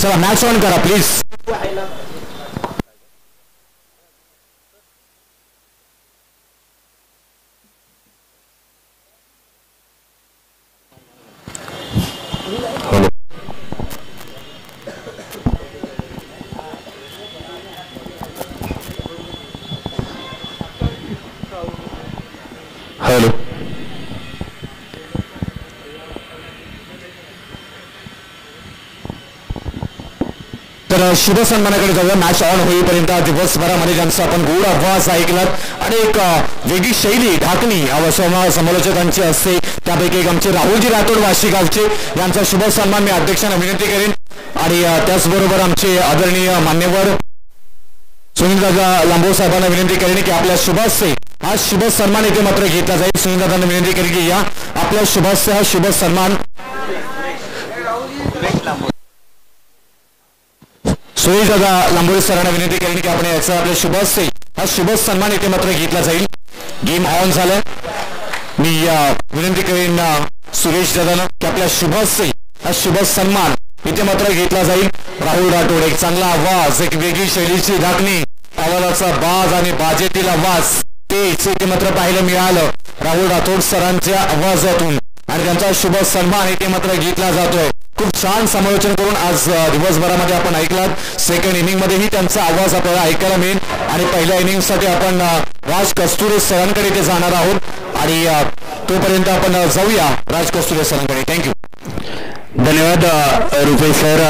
चला match on करा please. Hello. तर शुभ सन्मानाकडे जाऊया. मॅच ऑन होईपर्यंत दिवसभरामध्ये ज्यांचा आपण गोड आवाज ऐकलात आणि एक वेगळी शैली ढाकणी समालोचकांची असते, त्यापैकी एक आमचे राहुलजी राठोड वाशीगावचे यांचा शुभ सन्मान मी अध्यक्षांना विनंती करेन. आणि त्याचबरोबर आमचे आदरणीय मान्यवर सुनीलदादा लांबो साहेबांना विनंती करेन की आपल्या शुभास्ते हा शुभ सन्मान इथे मात्र घेतला जाईल. सुनीलदादांना विनंती करेन की या आपल्या शुभास्ते हा शुभ सन्मान सुनीलदादा लांबोरे सरांना विनंती करेन की आपण याचा आपल्या शुभास्ते हा शुभ सन्मान इथे मात्र घेतला जाईल. गेम ऑन झालं. मी विनंती करेन सुरेश दादांना की आपल्या शुभास्ते हा शुभ सन्मान इथे मात्र घेतला जाईल. राहुल राठोड एक चांगला आवाज, एक वेगळी शैलीची ढाकणी, आवाजाचा बाज आणि बाजेतील आवाज तेच इथे मात्र पाहायला मिळालं राहुल राठोड सरांच्या आवाजातून आणि त्यांचा शुभ सन्मान इथे मात्र घेतला जातोय. खूप छान समालोचन करून आज दिवसभरामध्ये आपण ऐकलात. सेकंड इनिंग मध्येही त्यांचा आवाज आपल्याला ऐकायला मिळेल आणि पहिल्या इनिंगसाठी आपण राज कस्तुरे सरांकडे इथे जाणार आहोत आणि तोपर्यंत आपण जाऊया राज कस्तुरे सरांकडे. थँक्यू. धन्यवाद रुपेश सर.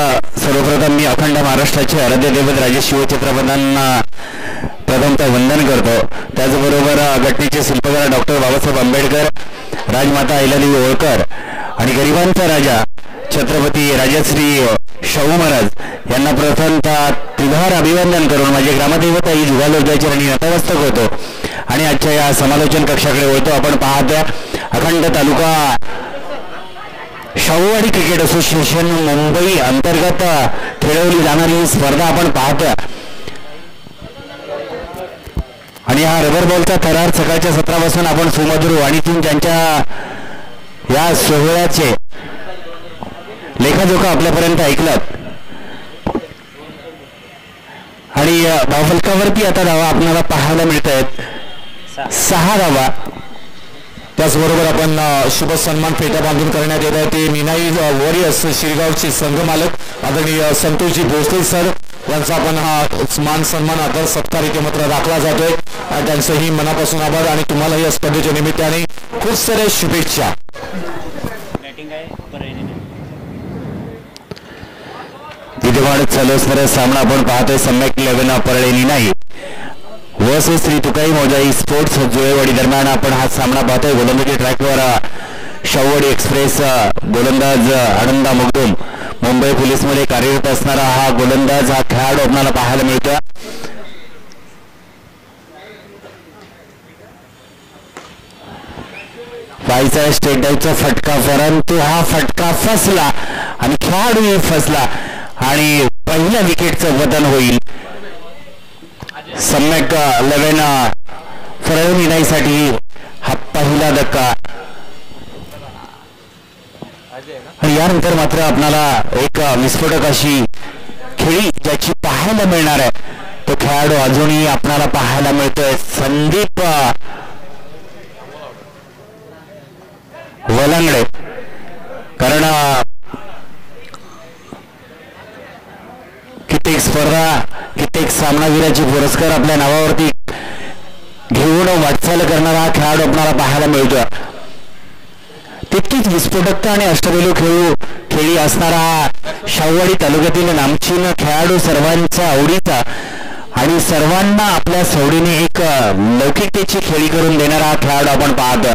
सर्वप्रथम मी अखंड महाराष्ट्राचे आराध्य दैवत राजे शिवछत्रपतींना प्रथमतः वंदन करतो. त्याचबरोबर घटनेचे शिल्पकार डॉक्टर बाबासाहेब आंबेडकर, राजमाता अहिल्यादेवी होळकर आणि गरिबांचा राजा छत्रपती राजश्री शाहू महाराज यांना प्रथमतः त्रिवार अभिवंदन करून माझे ग्रामदैवत आई जुगालोरच्या चरणी नतमस्तक होतो आणि आजच्या या समालोचन कक्षाकडे वळतो. आपण पाहत्या अखंड तालुका शाहूवाडी क्रिकेट असोसिएशन मुंबई अंतर्गत खेळवली जाणारी स्पर्धा आपण पाहतोय आणि हा रबर बॉलचा थरार सकाळच्या सत्रापासून आपण सुमधुर वाणीतून ज्यांच्या या सोहळ्याचे लेखाजोखा आपल्यापर्यंत ऐकलात आणि धावफलकावरती आता धावा आपल्याला पाहायला मिळत आहेत 6 धावा. त्याचबरोबर आपण शुभ सन्मान फेटा बांधून करण्यात येत आहे ते निनाई वॉरियर्स शिरगावचे संघमालक आदरणीय संतोषजी भोसले सर यांचा आपण हा मान सन्मान आदर सत्कार इथे मात्र राखला जातोय. त्यांचंही मनापासून आभार आणि तुम्हाला या स्पर्धेच्या निमित्ताने खूप साऱ्या शुभेच्छा. विद्यमान चालू असणारा सामना आपण पाहतोय सम्यक 11 परळी नाही वर्सेस श्री तुकाई मोजाई स्पोर्ट्स जुळेवाडी दरम्यान आपण हा सामना पाहतोय. गोलंदाजी ट्रॅकवर शाहूवाडी एक्सप्रेस गोलंदाज आनंदा मुगदुम मुंबई पोलीसमध्ये कार्यरत असणारा हा गोलंदाज हा खेळाडू आपल्याला पाहायला मिळतो. पायचा स्टेट डाईव्हचा फटका परंतु हा फटका फसला आणि खेळाडूही फसला आणि पहिल्या विकेटचं पतन होईल. सम्यक 11 फरळी निनाईसाठी हा पहिला धक्का आणि यानंतर मात्र आपल्याला एक विस्फोटक अशी खेळी ज्याची पाहायला मिळणार आहे तो खेळाडू अजूनही आपल्याला पाहायला मिळतोय. संदीप वलंगडे. कारण कित्येक स्पर्धा कित्येक सामनावीराची पुरस्कार आपल्या नावावरती घेऊन वाटचाल करणारा हा खेळाडू आपल्याला पाहायला मिळतो. तितकीच विस्फोटकता आणि अष्टपैलू खेळी असणारा शाहूवाडी तालुक्यातील नामचीन खेळाडू सर्वांचा आवडीचा आणि सर्वांना आपल्या सवडीने एक लौकिकतेची खेळी करून देणारा हा खेळाडू आपण पाहतो.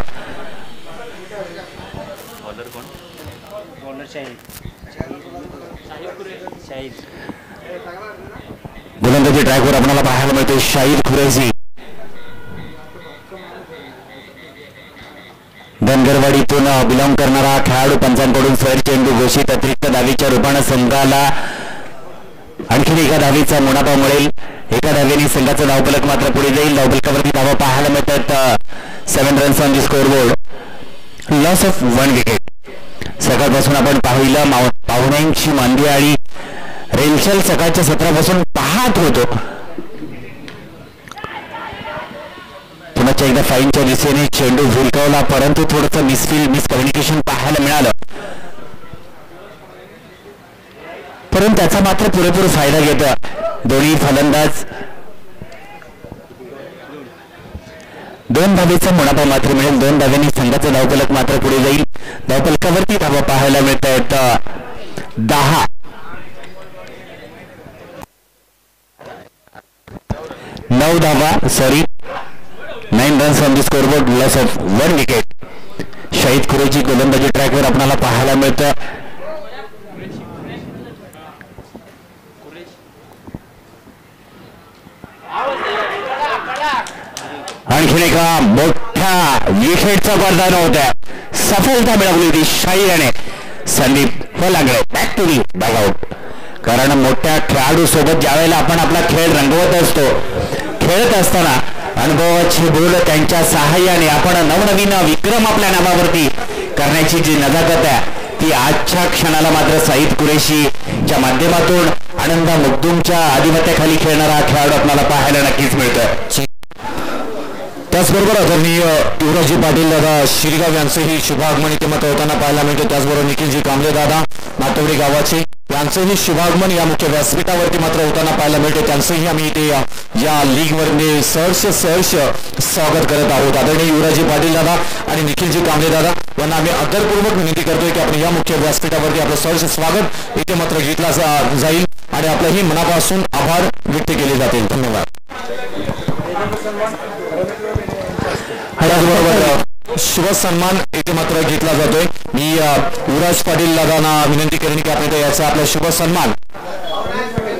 गोलंदाजी ट्रॅकवर आपल्याला पाहायला मिळतो शाहीर खुरेशी. धनगरवाडीतून बिलॉंग करणारा खेळाडू पंचांकडून सर चेंडू घोषित अतिरिक्त धावीच्या रूपाने संघाला आणखीन एका धावीचा मुनाफा मिळेल. एका धावेने संघाचा धावफलक मात्र पुढे जाईल. धावफलकावरती धावा पाहायला मिळतात 7 runs on the scoreboard. Loss of 1 wicket. सकाळपासून आपण पाहिलं पाहुण्यांची मांदियाळी हलचल सकाळच्या सत्रापासून पाहत होतो. पुन्हा एकदा फाईनच्या दिशेने चेंडू झुलकावला, परंतु थोडंसं मिसकम्युनिकेशन पाहायला मिळालं. परंतु त्याचा मात्र पुरेपूर फायदा घेत दोन्ही फलंदाज. 2 धावेचा मुनाफा मात्र मिळेल. 2 धाव्यांनी संघाचा धावफलक मात्र पुढे जाईल. धावफलकावरती धावा पाहायला मिळत आहेत 10. 9 धावा 9 runs on the scoreboard, loss of 1 wicket. Shahid Qureshi गोलंदाजी ट्रॅकवर आपल्याला पाहायला मिळतं. आणखीन एका मोठ्या विकेटचा वरदान होत्या. सफलता मिळवली होती शाहिराने. संदीप हो लागले बॅक टू दी बॅगआउट. कारण मोठ्या खेळाडू सोबत ज्यावेळेला आपण आपला खेळ रंगवत असतो, खेळत असताना अनुभवाची बोल त्यांच्या सहाय्याने आपण नवनवीन विक्रम आपल्या नावावरती करण्याची जी नजाकत आहे ती आजच्या क्षणाला मात्र साईद कुरेशीच्या माध्यमातून आनंदा मुग्धूमच्या आधिपत्याखाली खेळणारा खेळाडू आपल्याला पाहायला नक्कीच मिळतं. त्याचबरोबर आदरणीय युवराजी पाटील दादा शिरगाव यांचंही शुभागमन इथे मात्र होताना पाहायला मिळतं. त्याचबरोबर निखिलजी कांबळे दादा नाटवडी गावाचे यांचंही शुभागमन या मुख्य व्यासपीठावरती मात्र होताना पाहायला मिळते. त्यांचंही आम्ही इथे या लीगवरती सहर्ष स्वागत करत आहोत. आदरणीय युवराजी पाटील दादा आणि निखिलजी कांबळे दादा यांना आम्ही आदरपूर्वक विनंती करतोय की आपण या मुख्य व्यासपीठावरती आपलं सहर्ष स्वागत इथे मात्र घेतला जाईल आणि आपलंही मनापासून आभार व्यक्त केले जातील. धन्यवाद. त्याचबरोबर शुभ सन्मान इथे मात्र घेतला जातोय. मी युवराज पाटील दादांना विनंती करेन की आपण याचा आपला शुभ सन्मान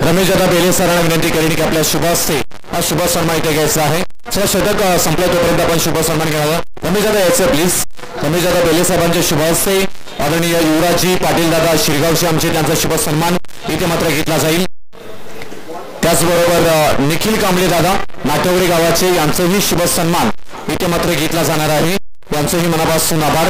रमेश दादा बेले सरांना विनंती करेन की आपल्या शुभ हस्ते हा शुभ सन्मान इथे घ्यायचा आहे. शतक संपला तोपर्यंत आपण शुभ सन्मान घेणार. रमेश दादा यायचं प्लीज. रमेश दादा बेले साहेबांच्या शुभ हस्ते आदरणीय युवराजी पाटील दादा शिरगावचे आमचे त्यांचा शुभ सन्मान इथे मात्र घेतला जाईल. त्याचबरोबर निखिल कांबळे दादा नाटवडी गावाचे यांचंही शुभ सन्मान इथे मात्र घेतला जाणार आहे. यांचंही मनापासून आभार.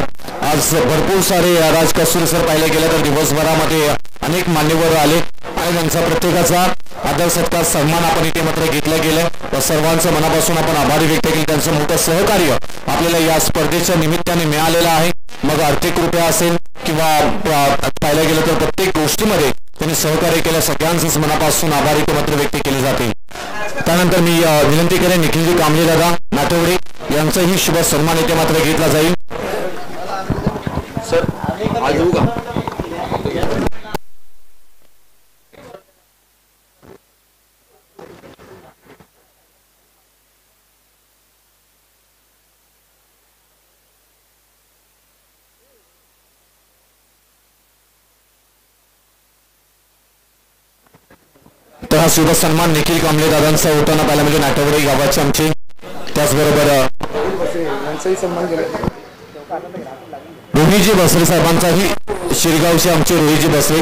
आज भरपूर सारे राजकस्तुरी सर पाहिले गेले तर दिवसभरामध्ये अनेक मान्यवर आले आणि त्यांचा प्रत्येकाचा आदर सत्कार सन्मान आपण इथे मात्र घेतलं गेलं. व सर्वांचं मनापासून आपण आभारी व्यक्त केले. त्यांचं मोठं सहकार्य आपल्याला या स्पर्धेच्या निमित्ताने मिळालेलं आहे. मग आर्थिक रुपया असेल किंवा पाहिलं गेलं तर प्रत्येक गोष्टीमध्ये त्यांनी सहकार्य केलं. सगळ्यांचंच मनापासून आभार इथे मात्र व्यक्त केले जाते. त्यानंतर मी विनंती करेन निखिलजी कांबळे दादा नाटवडे यांचाही शुभ सन्मान इथे मात्र घेतला जाईल. सर आज येऊ का? तर हा शुभ सन्मान निखिल कांबळे दादांचा होताना पाहायला म्हणजे नाटवडे गावाचे आमचे. त्याचबरोबर रोहिजी बसरे साहेबांचाही शिरगावचे आमचे रोहिजी बसरे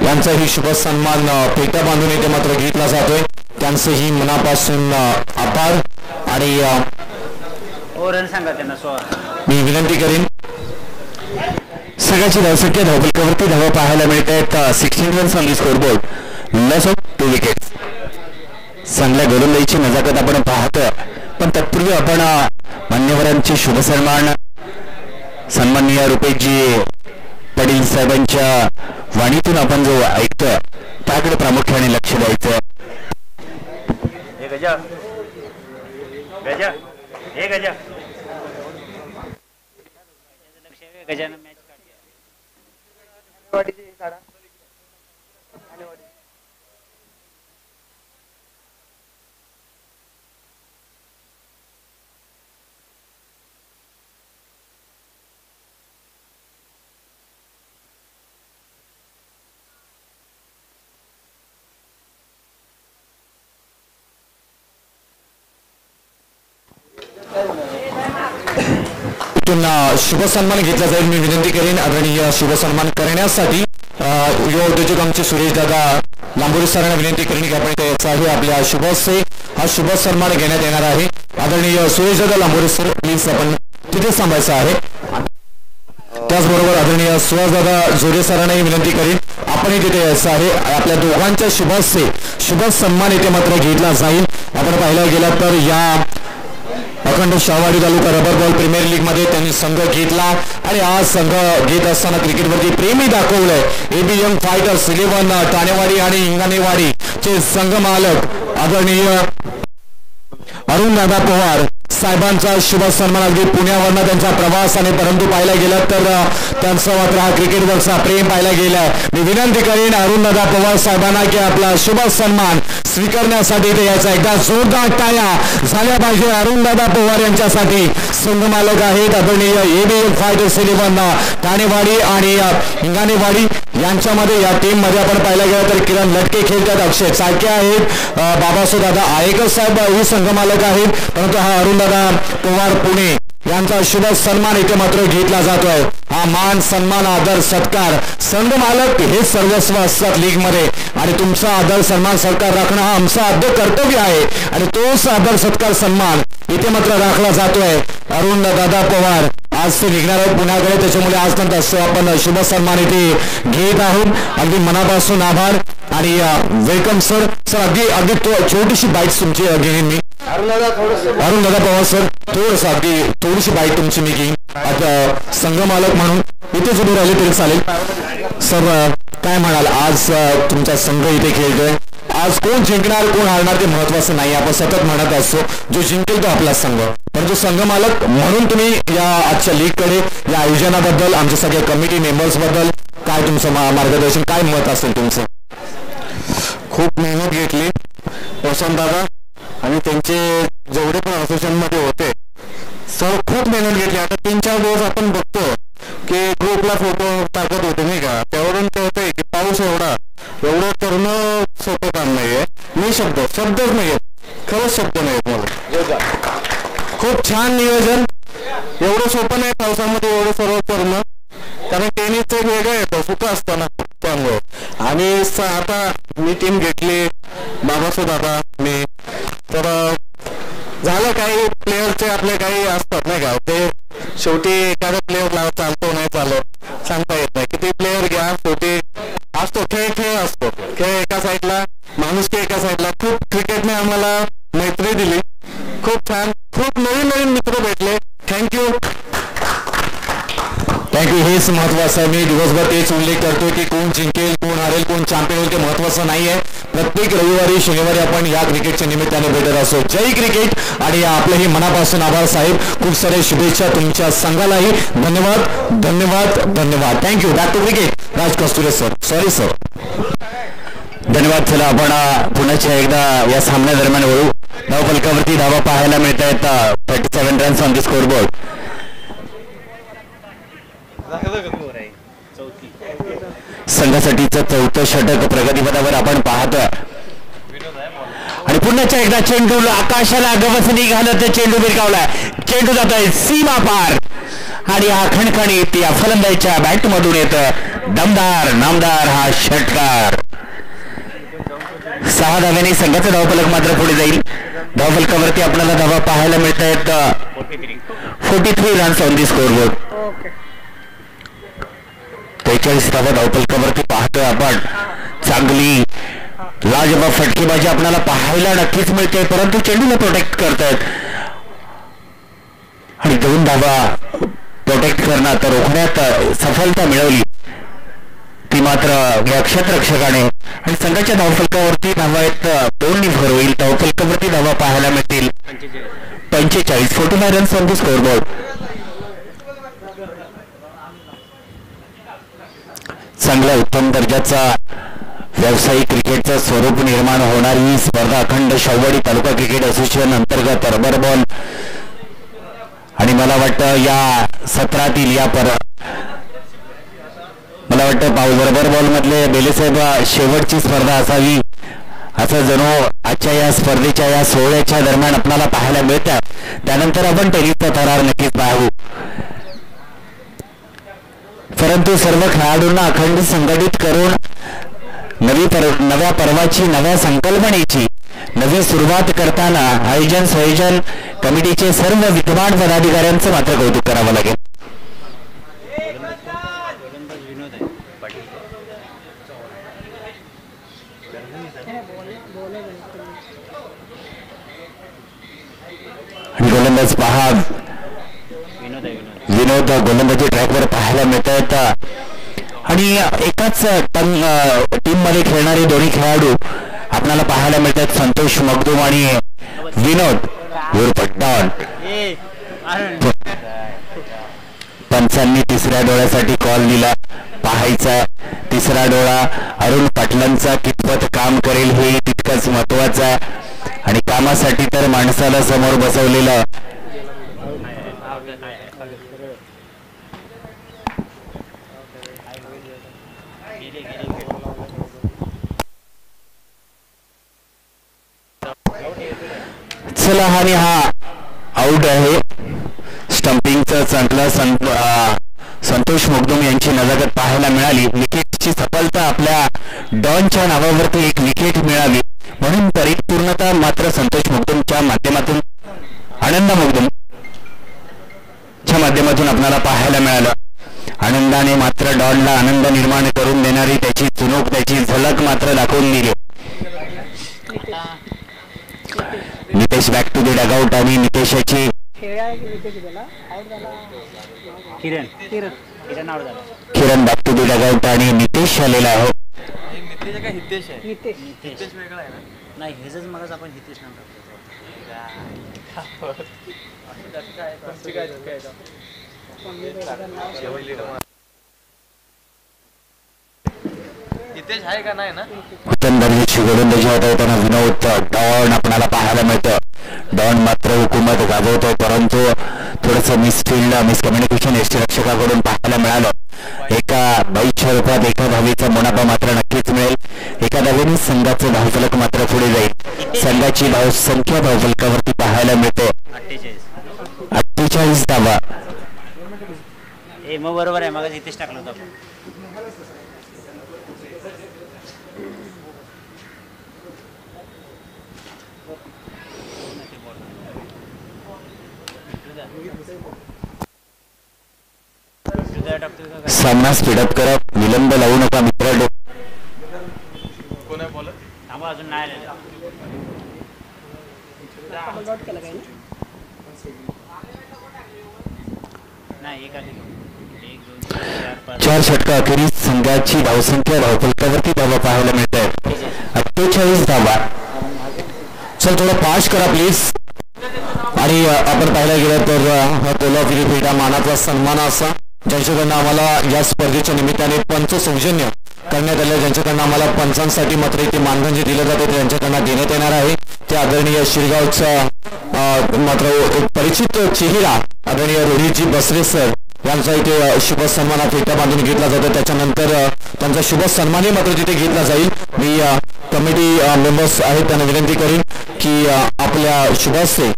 यांचाही शुभ सन्मान पेट्या बांधून इथे मात्र घेतला जातोय. त्यांचंही मनापासून आभार आणि मी विनंती करेन सगळ्याची धावसंख्या धावफलकावरती धावा पाहायला मिळत आहेत. 16 runs on the scoreboard, loss of 2 wickets. चांगल्या गोलंदाजीची नजाकत आपण पाहतो. पण तत्पूर्वी आपण मान्यवरांचे शुभ सन्मान सन्माननीय रुपेशजी पाटील साहेबांच्या वाणीतून आपण जो ऐकतो त्याकडे प्रामुख्याने लक्ष द्यायचं. शुभ सन्मान घेतला जाईल. मी विनंती करेन आदरणीय शुभ सन्मान करण्यासाठी युवा उद्योजक आमचे सुरेश दादा लांबोरी सरांना विनंती करेन की आपण याचाही आपल्या शुभ हस्ते हा शुभ सन्मान घेण्यात येणार आहे. आदरणीय सुरेश दादा लांबोरी सर प्लीज आपण तिथेच थांबायचं आहे. त्याचबरोबर आदरणीय सुहास दादा जोरे सरांनाही विनंती करेन आपणही तिथे यायचं आहे. आपल्या दोघांच्या शुभ सन्मान इथे मात्र घेतला जाईल. आपण पाहायला गेलं तर या अखंड शाहवाडी तालुका रबर बॉल प्रीमियर लीग मध्ये त्यांनी संघ घेतला आणि आज संघ घेत असताना क्रिकेटवरती प्रेमी दाखवलंय. एबी यंग फायटर्स 11 ठाणेवाडी आणि हिंगणेवाडी चे संघ मालक आदरणीय अरुणदादा पवार साहेबांचा शुभ सन्मान. अगदी पुण्यावरनं त्यांचा प्रवास आणि परंतु पाहायला गेलं तर त्यांचा मात्र हा क्रिकेटवरचा प्रेम पाहायला गेलाय. मी विनंती करेन अरुणदादा पवार साहेबांना की आपला शुभ सन्मान स्वीकारण्यासाठी ते याचा एकदा जोरदार टाळ्या झाल्या पाहिजे. अरुणदादा पवार यांच्यासाठी संघ मालक आहेत आदरणीय एबीएल फायटर्स 11 ठाणेवाडी आणि हिंगणेवाडी यांच्यामध्ये. या टीम मध्ये आपण पाहायला गेलं तर किरण लटके खेळतात, अक्षय चाळके आहेत, बाबासो दादा आयकर साहेब हे संघ मालक आहेत. परंतु हा अरुणदादा पवार पुणे यांचा शुभ सन्मान इथे मात्र घेतला जातोय. हा मान सन्मान आदर सत्कार संघ मालक हे सर्वस्व असतात लीग मध्ये आणि तुमचा आदर सन्मान सत्कार राखणं हा आमचं आद्य कर्तव्य आहे आणि तोच आदर सत्कार सन्मान इथे मात्र राखला जातोय. अरुण दादा पवार आज ते निघणार आहेत पुण्याकडे, त्याच्यामुळे आज नंतर आपण शुभ सन्मान इथे घेत आहोत. अगदी मनापासून आभार आणि वेलकम सर. सर अगदी छोटीशी बाईट तुमची घेईन मी. अरुण दादा पवार सर अगदी थोडीशी बाईट तुमची मी घेईन आता संघ मालक म्हणून. इथेच उभे राहिले तरी चालेल. सर काय म्हणाल, आज तुमचा संघ इथे खेळतोय. आज कोण जिंकणार कोण हारणार ते महत्वाचं नाही, आपण सतत म्हणत असतो जो जिंकेल तो आपला संघ. परंतु संघ मालक म्हणून तुम्ही या आजच्या लीग कडे या आयोजनाबद्दल आमच्या सगळ्या कमिटी मेंबर्स बद्दल काय तुमचं मार्गदर्शन काय मत असेल तुमचं? खूप मेहनत घेतली वसंत दादा आणि त्यांचे जेवढे पण असोसिएशन मध्ये होते सर खूप मेहनत घेतली. आता 3-4 दिवस आपण बघतो की ग्रुपला फोटो टाकत होते नाही का, त्यावरून ते होते की पाऊस एवढं करणं सोपं काम नाहीये. मी शब्दच नाहीये, खरंच शब्द नाहीत मला. खूप छान नियोजन, एवढं सोपं नाही पावसामध्ये एवढं सर्व करणं, कारण टेनिसचं एक वेगळं येतं सुख असताना त्यामुळे. आणि आता मी टीम घेतली बाबासो दादा मी तर झालं. काही प्लेयरचे आपले काही असतात नाही का, ते शेवटी एखादा प्लेअर चालतो नाही चालत सांगता येत नाही. किती प्लेअर घ्या शेवटी असतो खेळ असतो. खेळ एका साईडला माणुसकी एका साईडला. खूप क्रिकेटने आम्हाला मैत्री दिली, खूप छान, खूप नवीन मित्र भेटले. थँक्यू. हेच महत्वाचं आहे. मी दिवसभर तेच उल्लेख करतो की कोण जिंकेल कोण हारेल कोण चॅम्पियन होईल ते महत्वाचं नाहीये. प्रत्येक रविवारी शनिवारी आपण या क्रिकेटच्या निमित्ताने भेटत असतो. जय क्रिकेट आणि आपलंही मनापासून आभार साहेब. खूप सारे शुभेच्छा तुमच्या संघालाही. धन्यवाद. Thank you. Back to cricket Raj Kasture sir. Sorry sir. धन्यवाद. चला आपण पुण्याच्या एकदा या सामन्या दरम्यान वळू. धावफलकावरती धावा पाहायला मिळत आहेत 37 रन्स ऑन द स्कोरबोर्ड. संघासाठीचं 4थं षटक प्रगतीपथावर आपण पाहतोय आणि पुण्याच्या एकदा चेंडू आकाशाला गवसणी घालत चेंडू भिरकावलाय. चेंडू जातोय सीमा पार आणि हा खणखणीत या फलंदाजीच्या बॅट मधून येतं दमदार नामदार हा षटकार. 6 धाव्याने संघाचा धावफलक मात्र पुढे जाईल. धावफलकावरती आपल्याला धावा पाहायला मिळत आहेत 43 रन्स ऑन दी स्कोरबोर्ड. 43 धावा धावफलकावरती पाहतोय आपण. चांगली लाजबाब फटकेबाजी आपल्याला पाहायला नक्कीच मिळते, परंतु चेंडूला प्रोटेक्ट करतायत आणि 2 धावा प्रोटेक्ट करण्यात रोखण्यात सफलता मिळवली ती मात्र या क्षेत्ररक्षकाने. आणि संघाच्या धावफलकावरती धावा आहेत 2 भर होईल. धावफलकावरती धावा पाहायला मिळतील 45 45 रन्स ऑन द स्कोरबोर्ड. चांगला उत्तम दर्जाचा व्यावसायिक क्रिकेटचं स्वरूप निर्माण होणारी ही स्पर्धा अखंड शाहूवाडी तालुका क्रिकेट असोसिएशन अंतर्गत रबर बॉल आणि मला वाटतं या सत्रातील मला वाटतं रबर बॉल मधले बेलेसाहेब शेवटची स्पर्धा असावी असं जणू आजच्या या स्पर्धेच्या या सोहळ्याच्या दरम्यान आपल्याला पाहायला मिळतं. त्यानंतर आपण टेनिसचा थरार नक्कीच पाहू. परंतु सर्व खेळाडूंना अखंड संघटित करून नव्या पर्वाची नव्या संकल्पनेची नवी सुरुवात करताना आयोजन संयोजन कमिटीचे सर्व विद्यमान पदाधिकाऱ्यांचं मात्र कौतुक करावं लागेल. आणि गोलंदाज पहा विनोद गोलंदाजी ट्रॅकवर पाहायला मिळत आहेत. आणि एकाच टीम मध्ये खेळणारे दोन्ही खेळाडू आपल्याला पाहायला मिळतात, संतोष मगदूम आणि विनोद उर्फ डॉन. पंचांनी तिसऱ्या डोळ्यासाठी कॉल दिला. पाहायचा तिसरा डोळा अरुण पाटलांचा कितपत काम करेल हे तितकंच महत्वाचं. आणि कामासाठी तर माणसाला समोर बसवलेलं. चला आणि हा आउट आहे. स्टंपिंगचा चांगला संतोष मगदूम यांची नजाकत पाहायला मिळाली. विकेटची सफलता आपल्या डॉनच्या नावावरती एक विकेट मिळाली म्हणून परिपूर्णता मात्र संतोष मगदूमच्या माध्यमातून आनंद मगदूमच्या माध्यमातून आपल्याला पाहायला मिळालं. आनंदाने मात्र डॉनला आनंद निर्माण करून देणारी त्याची चुनूक त्याची झलक मात्र दाखवून दिली. Nitesh back to the dugout आणि नितेशाची Kiran back to the dugout आणि नितेश आलेला आहे. उत्तम दर्जाची गोलंदाजी होताना विनोद डॉन आपल्याला पाहायला मिळतं. डॉन मात्र हुकूमत गाजवतो परंतु थोडंसं मिसफिल्ड मिसकम्युनिकेशन यष्टीरक्षकाकडून पाहायला मिळालं. एका बाईच्या रूपात एका धावेचा मुनाफा मात्र नक्कीच मिळेल. एका धावेने संघाचं धावफलक मात्र पुढे जाईल. संघाची धावसंख्या धावफलकावरती पाहायला मिळते 48 धावा. मग बरोबर आहे, मग इथेच टाकलं होतं आपण. सामना स्पीडअप करा, विलंब लावू नका मित्रांनो. अजून नाही चार षटका अखेरीस संघाची धावसंख्या धावफलकावरती धावा पाहायला मिळत आहे 48 धावा. चल थोडं पाश करा प्लीज. आणि आपण पाहायला गेलं तर हा कोल्हा विद्यापीठ मानाचा सन्मान असा ज्यांच्याकडनं आम्हाला या स्पर्धेच्या निमित्ताने पंच सौजन्य करण्यात आलं, ज्यांच्याकडनं आम्हाला पंचांसाठी मात्र इथे मानधन जे दिलं जाते त्यांच्याकडनं देण्यात येणार आहे. ते आदरणीय शिरगावचा मात्र एक परिचित चेहरा आदरणीय रोहितजी बसरे सर यांचा इथे शुभ सन्मान फेटा बांधून घेतला जातो. त्याच्यानंतर त्यांचा शुभ सन्मानही मात्र तिथे घेतला जाईल. मी कमिटी मेंबर्स आहेत त्यांना विनंती करीन की आपल्या शुभास्ते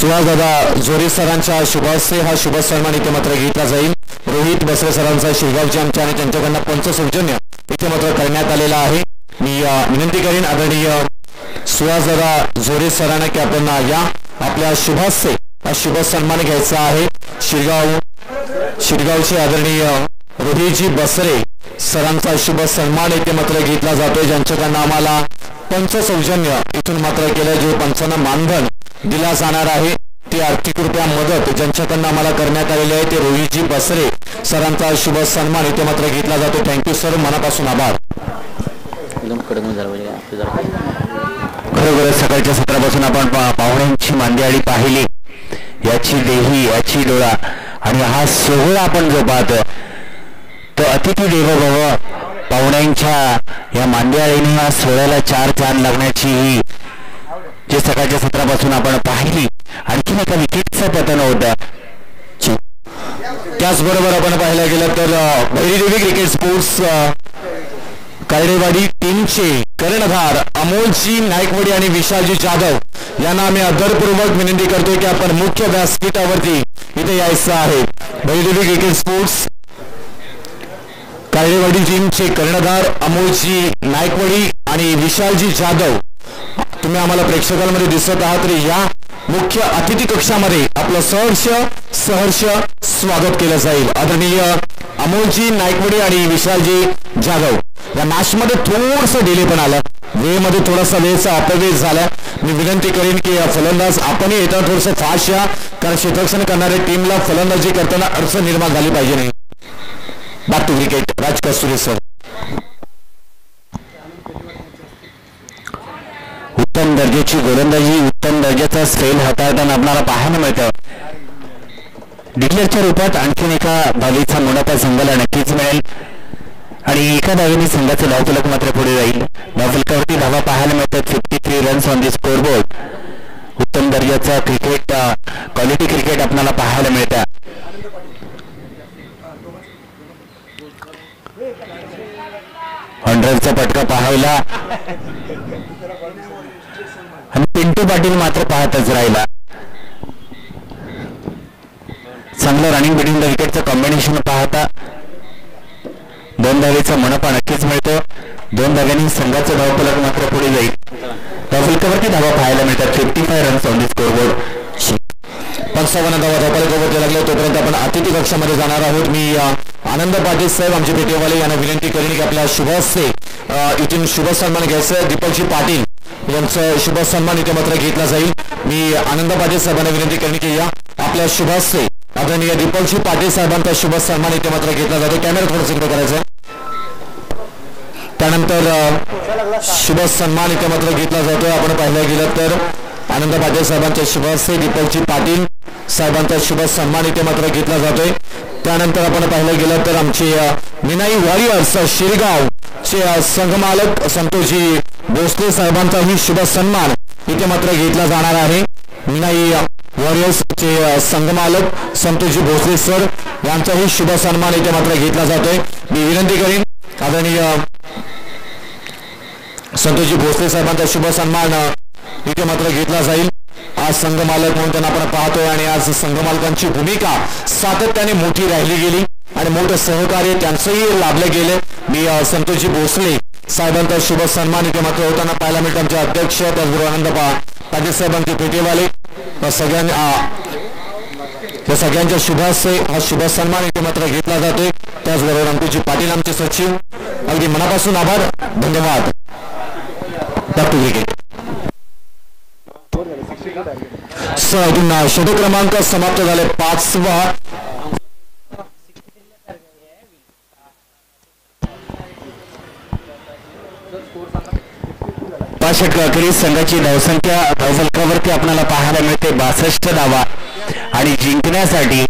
सुहासदादा जोरे सरांच्या शुभास्ते हा शुभ सन्मान इथे मात्र घेतला जाईल. रोहित बसरे सरांचा शिरगावचे आमच्या आणि त्यांच्याकडनं पंच सौजन्य इथे मात्र करण्यात आलेला आहे. मी विनंती करीन आदरणीय सुहासदादा जोरे सरांना की आपण या आपल्या शुभास्ते हा शुभ सन्मान घ्यायचा आहे. शिरगावचे आदरणीय रोहितजी बसरे सरांचा शुभ सन्मान इथे मात्र घेतला जातोय, ज्यांच्याकडनं आम्हाला पंच सौजन्य इथून मात्र केलं. जे पंचांना मानधन दिला जाणार आहे ती आर्थिकरित्या मदत ज्यांच्याकडनं आम्हाला करण्यात आलेली आहे ते रोहितजी बसरे सरांचा शुभ सन्मान इथे मात्र घेतला जातो. थँक्यू सर, मनापासून आभार. खरोखर सकाळच्या सत्रापासून आपण पाहुण्यांची मांदियाळी पाहिली, याची देही याची डोळा आणि हा सोहळा आपण जो पाहतो तो अतिथी देवो भव. पाहुण्यांच्या या मांदियाळीने या सोहळ्याला 4 चांद लागण्याची ही जे सकाळच्या सत्रापासून आपण पाहिली. आणखीन एका विकेटचं पतन होतं. त्याचबरोबर आपण पाहायला गेलं तर भैरीदेवी क्रिकेट स्पोर्ट्स कायडेवाडी टीमचे कर्णधार अमोलजी नायकवडी आणि विशालजी जाधव यांना आम्ही आदरपूर्वक विनंती करतोय की आपण मुख्य व्यासपीठावरती इथे यायचं आहे. भैरीदेवी क्रिकेट स्पोर्ट्स कायडेवाडी टीमचे कर्णधार अमोलजी नायकवडी आणि विशालजी जाधव तुम्ही आम्हाला प्रेक्षकांमध्ये दिसत आहात तरी या मुख्य अतिथी कक्षामध्ये आपलं सहर्ष स्वागत केलं जाईल. आदरणीय अमोलजी नायकवडी आणि विशालजी जाधव या मॅचमध्ये थोडंसं डिले पण आलं, वेळेमध्ये थोडासा वेळेचा अपव्यय झाला. मी विनंती करेन की फलंदाज आपणही येताना थोडंसं फास्ट या, कारण क्षेत्ररक्षण करणाऱ्या टीमला फलंदाजी करताना अडचण निर्माण झाली पाहिजे नाही. Back to cricket, Raj Kasture sir. उत्तम दर्जाची गोलंदाजी, उत्तम दर्जाचा स्पेल हाताळताना आपल्याला पाहायला मिळतं. डिक्लेअरच्या रूपात आणखीन एका धावेचा मुनाफा संघाला नक्कीच मिळेल आणि एका धावेने संघाचं धावफलक मात्र पुढे जाईल. धावफलकावरती धावा पाहायला मिळतात. 53 रन्स ऑन दी स्कोरबोर्ड. उत्तम दर्जाचा क्रिकेट, क्वालिटी क्रिकेट आपल्याला पाहायला मिळतं. हंड्रेडचा पटका पाहायला आणि पिंटू पाटील मात्र पाहतच राहिला. चांगलं रनिंग बिटवीन द विकेटचं कॉम्बिनेशन पाहता 2 धावेचा मुनाफा नक्कीच मिळतो. 2 धाव्यांनी संघाचं धावफलक मात्र पुढे जाईल. धावफलकावरती धावा पाहायला मिळतात. 55 रन्स ऑन दी स्कोरबोर्ड. 55 धावा धावफलकावरती लागले. तोपर्यंत आपण अतिथी कक्षामध्ये जाणार आहोत. मी आनंद पाटील साहेब आमचे पेटेवाले यांना विनंती करेन की आपल्या शुभ हस्ते इथून शुभ सन्मान घ्यायचं. दीपकजी पाटील यांचं शुभ सन्मान इथे मात्र घेतला जाईल. मी आनंद पाटील साहेबांना विनंती करेन की या आपल्या शुभ हस्ते आदरणीय दीपकजी पाटील साहेबांचा शुभ सन्मान इथे मात्र घेतला जातो. कॅमेरा थोडं इकडे करायचं. त्यानंतर शुभ सन्मान इथे मात्र घेतला जातोय. आपण पाहिलं गेलं तर आनंद पाटील साहेबांच्या शुभ हस्ते दीपकजी पाटील साहेबांचा शुभ सन्मान इथे मात्र घेतला जातोय. त्यानंतर आपण पाहिलं गेलं तर आमचे मिनाई वॉरियर्स शिरगाव चे संघमालक संतोषजी भोसले साहेबांचाही शुभ सन्मान इथे मात्र घेतला जाणार आहे. मिनाई वॉरियर्स चे संघमालक संतोषजी भोसले सर यांचाही शुभ सन्मान इथे मात्र घेतला जातोय. मी विनंती करीन आदरणीय संतोषजी भोसले साहेबांचा शुभ सन्मान इथे मात्र घेतला जाईल. आज संघमालक म्हणून त्यांना आपण पाहतोय आणि आज संघमालकांची भूमिका सातत्याने मोठी राहिली गेली आणि मोठं सहकार्य त्यांचंही लाभलं गेलं. मी संतोषजी भोसले साहेबांचा शुभ सन्मान इथे मात्र होताना पाहायला मिळतं. आमचे अध्यक्ष त्याचबरोबर आनंद पाटील साहेबांचे पेटेवाले त्या सगळ्यांच्या शुभाशय हा शुभ सन्मान इथे मात्र घेतला जातोय. त्याचबरोबर अंकुजी पाटील आमचे सचिव, अगदी मनापासून आभार, धन्यवाद. Back to cricket. षटक क्रमांक समाप्त झाले. 5वा षटकाखेरीस संघाची धावसंख्या धावफलकावरती आपल्याला पाहायला मिळते 62 धावा आणि जिंकण्यासाठी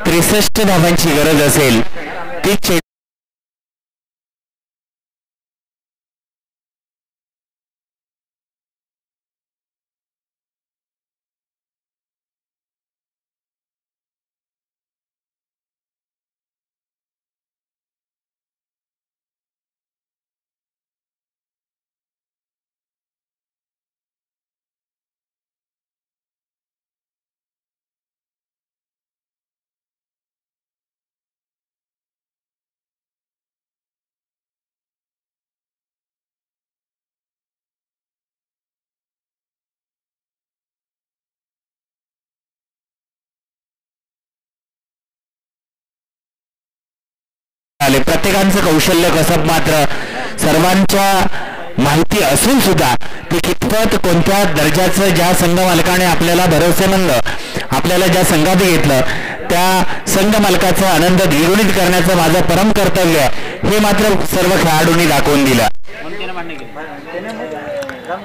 63 धावांची गरज असेल. ती प्रत्येकांचं कौशल्य कसब मात्र सर्वांच्या माहिती असून सुद्धा ते कितपत कोणत्या दर्जाचं ज्या संघ मालकाने आपल्याला भरोसेमंद आपल्याला ज्या संघात घेतलं त्या संघ मालकाचा आनंद द्विगुणित करण्याचं माझं परम कर्तव्य हे मात्र सर्व खेळाडूंनी दाखवून दिलं.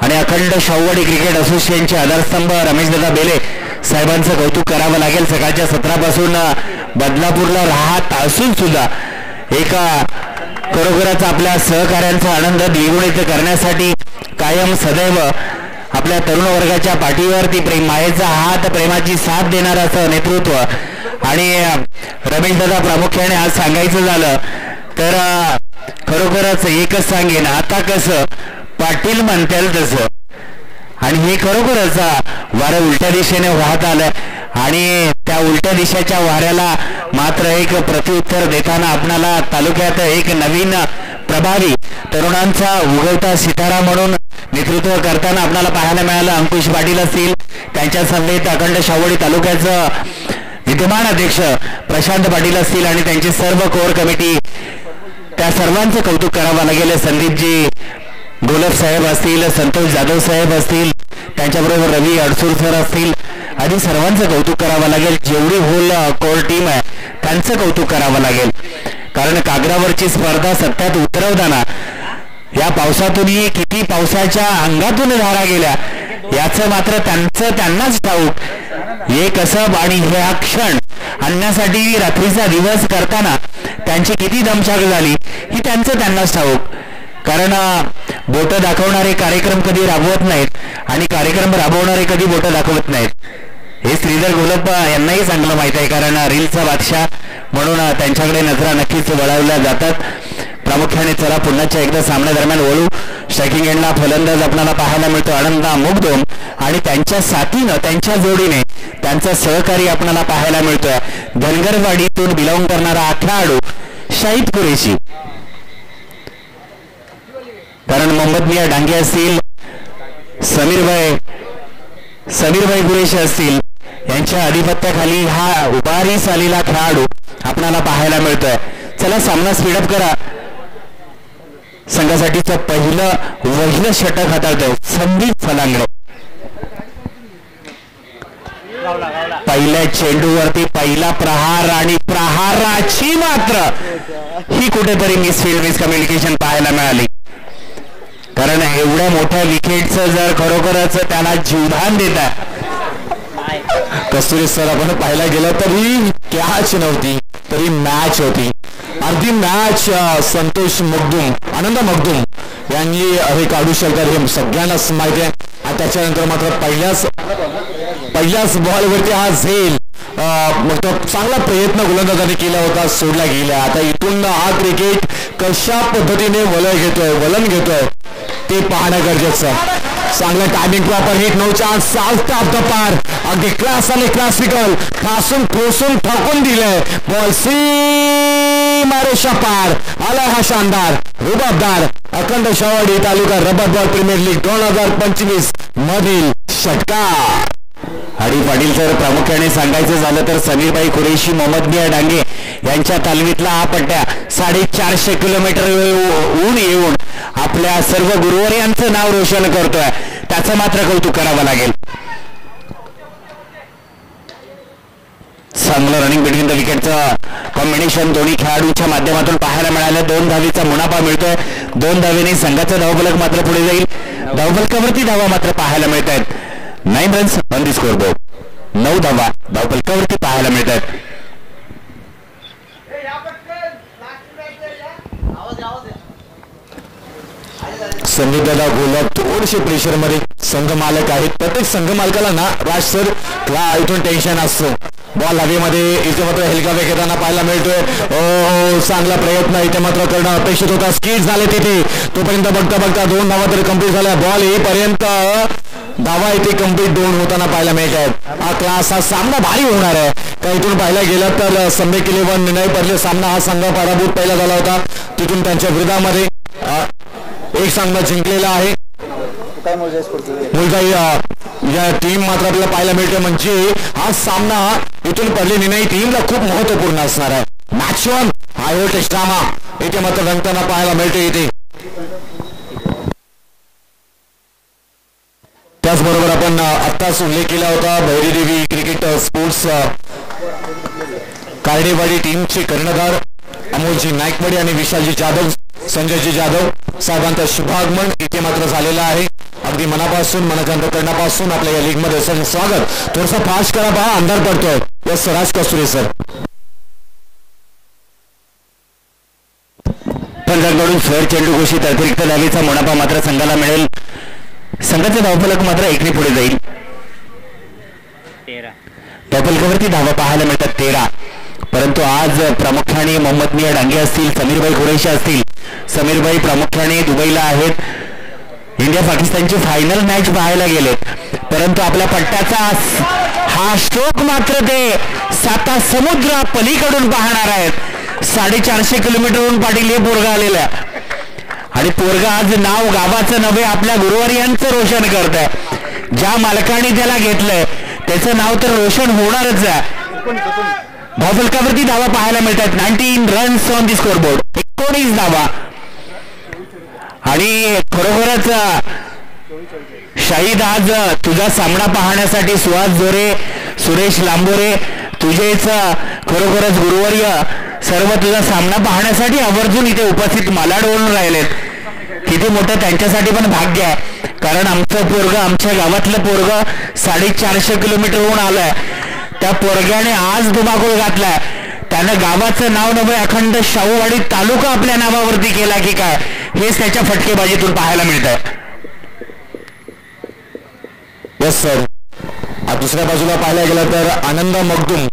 आणि अखंड शाहूवाडी क्रिकेट असोसिएशनचे आधारस्तंभ रमेशदादा बेले साहेबांचं कौतुक करावं लागेल. सकाळच्या 17 पासून बदलापूरला राहत असून सुद्धा एका खरोखरच आपल्या सहकार्यांचा आनंद द्विगुणित करण्यासाठी कायम सदैव आपल्या तरुण वर्गाच्या पाठीवरती मायेचा हात, प्रेमाची साथ देणारं असं नेतृत्व. आणि रमेशदादा प्रामुख्याने आज सांगायचं झालं तर खरोखरच एकच सांगेन, आता कसं पाटील म्हणतील तसं. आणि हे खरोखरच वारं उलट्या दिशेने वाहत आलं आणि त्या उलट्या दिशेच्या वाऱ्याला मात्र एक प्रत्युत्तर देताना आपणाला तालुक्यात एक नवीन प्रभावी तरुणांचा उगवता सितारा म्हणून नेतृत्व करताना आपल्याला पाहायला मिळालं. अंकुश पाटील असतील, त्यांच्या समवेत अखंड शाहूवाडी तालुक्याचं विद्यमान अध्यक्ष प्रशांत पाटील असतील आणि त्यांची सर्व कोर कमिटी त्या सर्वांचं कौतुक करावं लागेल. संदीपजी गोलप साहेब असतील, संतोष जाधव साहेब असतील, त्यांच्याबरोबर रवी अडसूर सर असतील, आधी सर्वांचं कौतुक करावं लागेल. जेवढी होल कोर टीम आहे त्यांचं कौतुक करावं लागेल. कारण कागदावरची स्पर्धा सत्यात उतरवताना या पावसातूनही किती पावसाच्या अंगातून धारा गेल्या याचं मात्र त्यांनाच ठाऊक. हे कसब आणि हे हा क्षण आणण्यासाठी रात्रीचा दिवस करताना त्यांची किती दमछाक झाली ही त्यांनाच ठाऊक. कारण बोटं दाखवणारे कार्यक्रम कधी राबवत नाहीत आणि कार्यक्रम राबवणारे कधी बोटं दाखवत नाहीत. हे श्रीधर गोलप यांनाही चांगलं माहित आहे. कारण रीलचा बादशाह म्हणून त्यांच्याकडे नजरा नक्कीच वळवल्या जातात. प्रामुख्याने चला पुन्हा एकदा सामन्यादरम्यान वळू. स्ट्रायकिंग एंडला फलंदाज आपल्याला पाहायला मिळतो आनंदा मुगदोम आणि त्यांच्या साथीनं त्यांच्या जोडीने त्यांचा सहकारी आपल्याला पाहायला मिळतोय धनगरवाडीतून बिलॉंग करणारा हा खेळाडू शाहिद कुरेशी. कारण मोहम्मद मिया डांगे असतील, समीरभाई कुरेशी असतील, यांच्या आधिपत्याखाली हा उभारीस आलेला खेळाडू आपल्याला पाहायला मिळतोय. चला सामना स्पीडअप करा. संघासाठीचं पहिलं षटक हाताळतोय संदीप फलांगडे. पहिल्या चेंडूवरती पहिला प्रहार आणि प्रहाराची मात्र ही कुठेतरी मिसकम्युनिकेशन पाहायला मिळाली. कारण एवढ्या मोठ्या विकेटचं जर खरोखरच त्याला जीवदान देत आहे कस्तुरी सर आपण पाहायला गेलं तरी कॅच नव्हती तरी मॅच होती. अर्धी मॅच संतोष मगदूम आनंद मगदूम यांनी हे काढू शकतात हे सगळ्यांनाच माहिती आहे. आणि त्याच्यानंतर मात्र पहिल्याच बॉलवरती हा झेल मग तो चांगला प्रयत्न गोलंदाजांनी केला होता, सोडला गेला. आता इथून हा क्रिकेट कशा पद्धतीने वलन घेतोय ते पाहणं गरजेचं. चांगलं timing proper hit, no chance, south of the पार, अगदी क्लास आणि क्लासिकल ठासून ठोसून ठाकून दिलंय बॉल सीमारेषा पार आला हा शानदार रुबाबदार अखंड शावडी तालुका रबर बॉल प्रीमियर लीग 2025 मधील षटकार. आणि पाटील सर प्रामुख्याने सांगायचं झालं तर समीरभाई कुरेशी, मोहम्मद मिया डांगे यांच्या तालमीतला हा पट्ट्या 450 किलोमीटर ऊन येऊन आपल्या सर्व गुरुवर यांचं नाव रोशन करतोय. त्याचं मात्र कौतुक करावं लागेल. चांगलं रनिंग बिटवीन द विकेटचं कॉम्बिनेशन दोन्ही खेळाडूंच्या माध्यमातून पाहायला मिळालं. 2 धावीचा मुनाफा मिळतोय. 2 धावेने संघाचा धावफलक मात्र पुढे जाईल. धावफलकावरती धावा मात्र पाहायला मिळत आहेत. 9 runs on the score board. 9 धावा धावफलकावरती पाहायला मिळत आहेत. संदीप दादा गोलप थोडेसे प्रेशर मध्ये संघ मालक आहेत. प्रत्येक संघ मालकाला ना राज सर इथून टेन्शन असतो. बॉल हवेमध्ये इथे मात्र हेलकावे घेताना पाहायला मिळतोय. चांगला प्रयत्न इथे मात्र करणं अपेक्षित होता. स्किट झाले तिथे तोपर्यंत बघता 2 धावा तरी कंप्लीट झाल्या. बॉल येईपर्यंत धावा इथे कंप्लीट 2 होताना पाहायला मिळत आहेत. हा क्लास हा सामना भारी होणार आहे. का इथून पाहायला गेलं तर सम्यक 11 नाही पडले सामना हा संघ पराभूत पहिला झाला होता. तिथून त्यांच्या विरोधामध्ये एक सामना जिंकलेला आहे. मुलगाई या टीम मात्र आपल्याला पाहायला मिळते म्हणजे हा सामना इथून पडलेली नाही टीमला खूप महत्वपूर्ण असणार आहे. मॅच 1 हाय व्होल्टेज ड्रामा इथे मात्र रंगताना पाहायला मिळते. इथे त्याचबरोबर आपण आत्ताच उल्लेख केला होता भैरीदेवी क्रिकेट स्पोर्ट्स कार्डेवाडी टीमचे कर्णधार अमोलजी नाईकवाडी आणि विशालजी जाधव, संजयजी जाधव साहेबांचं शुभागमन इथे मात्र झालेलं आहे. अगदी मनापासून मनकंठकरणापासून आपल्या या लीग मध्ये स्वागत. थोडासा फास्ट करा पहा अंधार पडतोय. यस राज कस्तुरे सर. पंजाबकडून स्वर चेंडू घोषित अतिरिक्त धावेचा मुनाफा मात्र संघाला मिळेल. संघाचे धावफलक मात्र 1 पुढे जाईल. 13 धावफलकावरती धावा पाहायला मिळतात 13. परंतु आज प्रामुख्याने मोहम्मद मिया डांगे असतील, समीरभाई कुरेशी असतील. समीरभाई प्रामुख्याने दुबईला आहेत. इंडिया पाकिस्तानची फायनल मॅच पाहायला गेलेत. परंतु आपल्या पट्ट्याचा हा स्ट्रोक मात्र ते 7 समुद्र पलीकडून पाहणार आहेत. 450 किलोमीटरवरून पाटील हे पोरगा आलेला आणि पोरगा आज नाव गावाचं नव्हे आपल्या गुरुवारियांचं रोशन करत आहे. ज्या मालकाने त्याला घेतलंय त्याचं नाव तर रोशन होणारच आहे. धावफलकावरती धावा पाहायला मिळतात. 19 runs on the score board. 19 धावा. आणि खरोखरच शाहीद, आज तुझा सामना पाहण्यासाठी सुहास जोरे, सुरेश लांबोरे, तुझेच खरोखरच गुरुवर्य सर्व तुझा सामना पाहण्यासाठी आवर्जून इथे उपस्थित मालाड वळून राहिलेत. किती मोठं त्यांच्यासाठी पण भाग्य आहे, कारण आमचं पोरग, आमच्या गावातलं पोरग 450 किलोमीटरहून आलंय. त्या पोरग्याने आज धुमाकूळ घातलाय. त्यानं गावाचं नाव नव्हे अखंड शाहूवाडी तालुका आपल्या नावावरती केला की काय, हेच त्याच्या फटकेबाजीतून पाहायला मिळतंय. Yes sir. दुसऱ्या बाजूला पाहायला गेलं तर आनंद मगदूम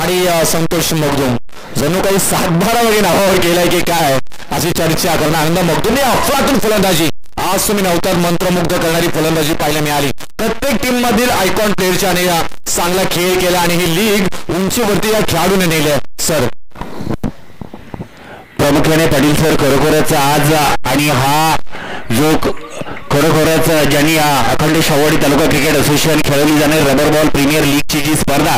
आणि संतोष मगदूम जणू काही सातबारा वगैरे नावावर केलाय की काय अशी चर्चा. कारण आनंद मगदूम अफलातून फलंदाजी, आज तुम्ही नवतात मंत्रमुग्ध करणारी फलंदाजी पाहायला मिळाली. प्रत्येक टीम मधील आयकॉन प्लेअरच्या आणि चांगला खेळ केला आणि ही लीग उंचीवरती या खेळाडूने नेले सर. प्रामुख्याने पाटील सर खरोखरच आज आणि हा जो खरोखरच ज्यांनी अखंड शाहूवाडी तालुका क्रिकेट असोसिएशन खेळवली जाणारी रबर बॉल प्रीमियर लीगची जी स्पर्धा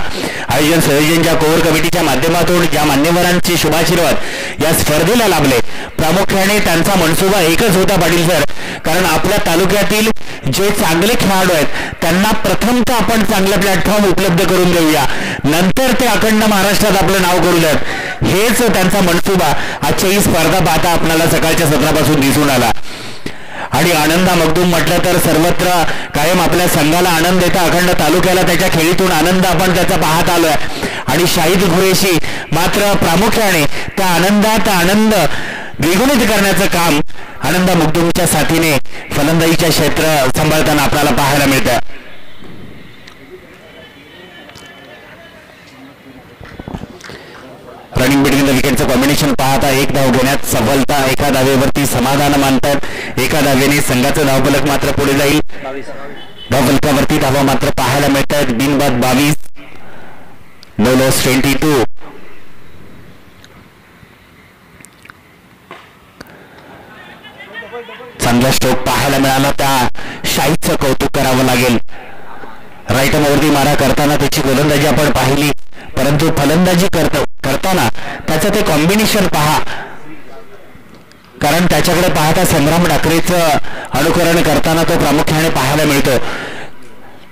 आयोजन संयोजनच्या कोर कमिटीच्या माध्यमातून ज्या मान्यवरांचे शुभाशीर्वाद या स्पर्धेला लाभले, प्रामुख्याने त्यांचा मनसुबा एकच होता पाटील सर. कारण आपल्या तालुक्यातील जे चांगले खेळाडू आहेत त्यांना प्रथमतः आपण चांगले प्लॅटफॉर्म उपलब्ध करून देऊया, नंतर ते अखंड महाराष्ट्रात आपलं नाव करू द्यात, हेच त्यांचा मनसुबा आजच्या ही स्पर्धा पाहता आपल्याला सकाळच्या सत्रापासून दिसून आला. आणि आनंदा मगदूम म्हटलं तर सर्वत्र कायम आपल्या संघाला आनंद देता, अखंड तालुक्याला त्याच्या खेळीतून आनंद आपण त्याचा पाहत आलोय. आणि शाहीद कुरेशी मात्र प्रामुख्याने त्या आनंदात आनंद द्विगुणित करण्याचं काम आनंदा मगदूमच्या साथीने फलंदाजीच्या क्षेत्र सांभाळताना आपल्याला पाहायला मिळतं. रनिंग बिटवीन द विकेटचं कॉम्बिनेशन पाहता एक धाव घेण्यात सफलता, एका धावेवरती समाधान मानतात. एका धावेने संघाचं धावफलक मात्र पुढे जाईल. धावफलकावरती धावा मात्र पाहायला मिळतात. बिनबाद 22, नो लॉस 22. चांगला स्ट्रोक पाहायला मिळाला, त्या शाहीदचं कौतुक करावं लागेल. राईट वरती मारा करताना त्याची गोलंदाजी आपण पाहिली, परंतु फलंदाजी करताना त्याचं ते कॉम्बिनेशन पहा, कारण त्याच्याकडे पाहता संग्राम डाकरेचं अनुकरण करताना तो प्रामुख्याने पाहायला मिळतो.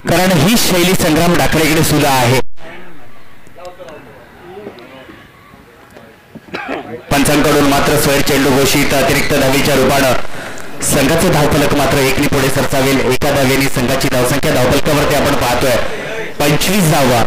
कारण ही शैली संग्राम डाकरेकडे सुद्धा आहे. पंचांकडून मात्र स्वैर चेंडू घोषित, अतिरिक्त धावेच्या रूपानं संघाचे धावफलक मात्र एकने पुढे सरसावेल. एका धावेने संघाची धावसंख्या धावफलकावरती आपण पाहतोय 25 धावा.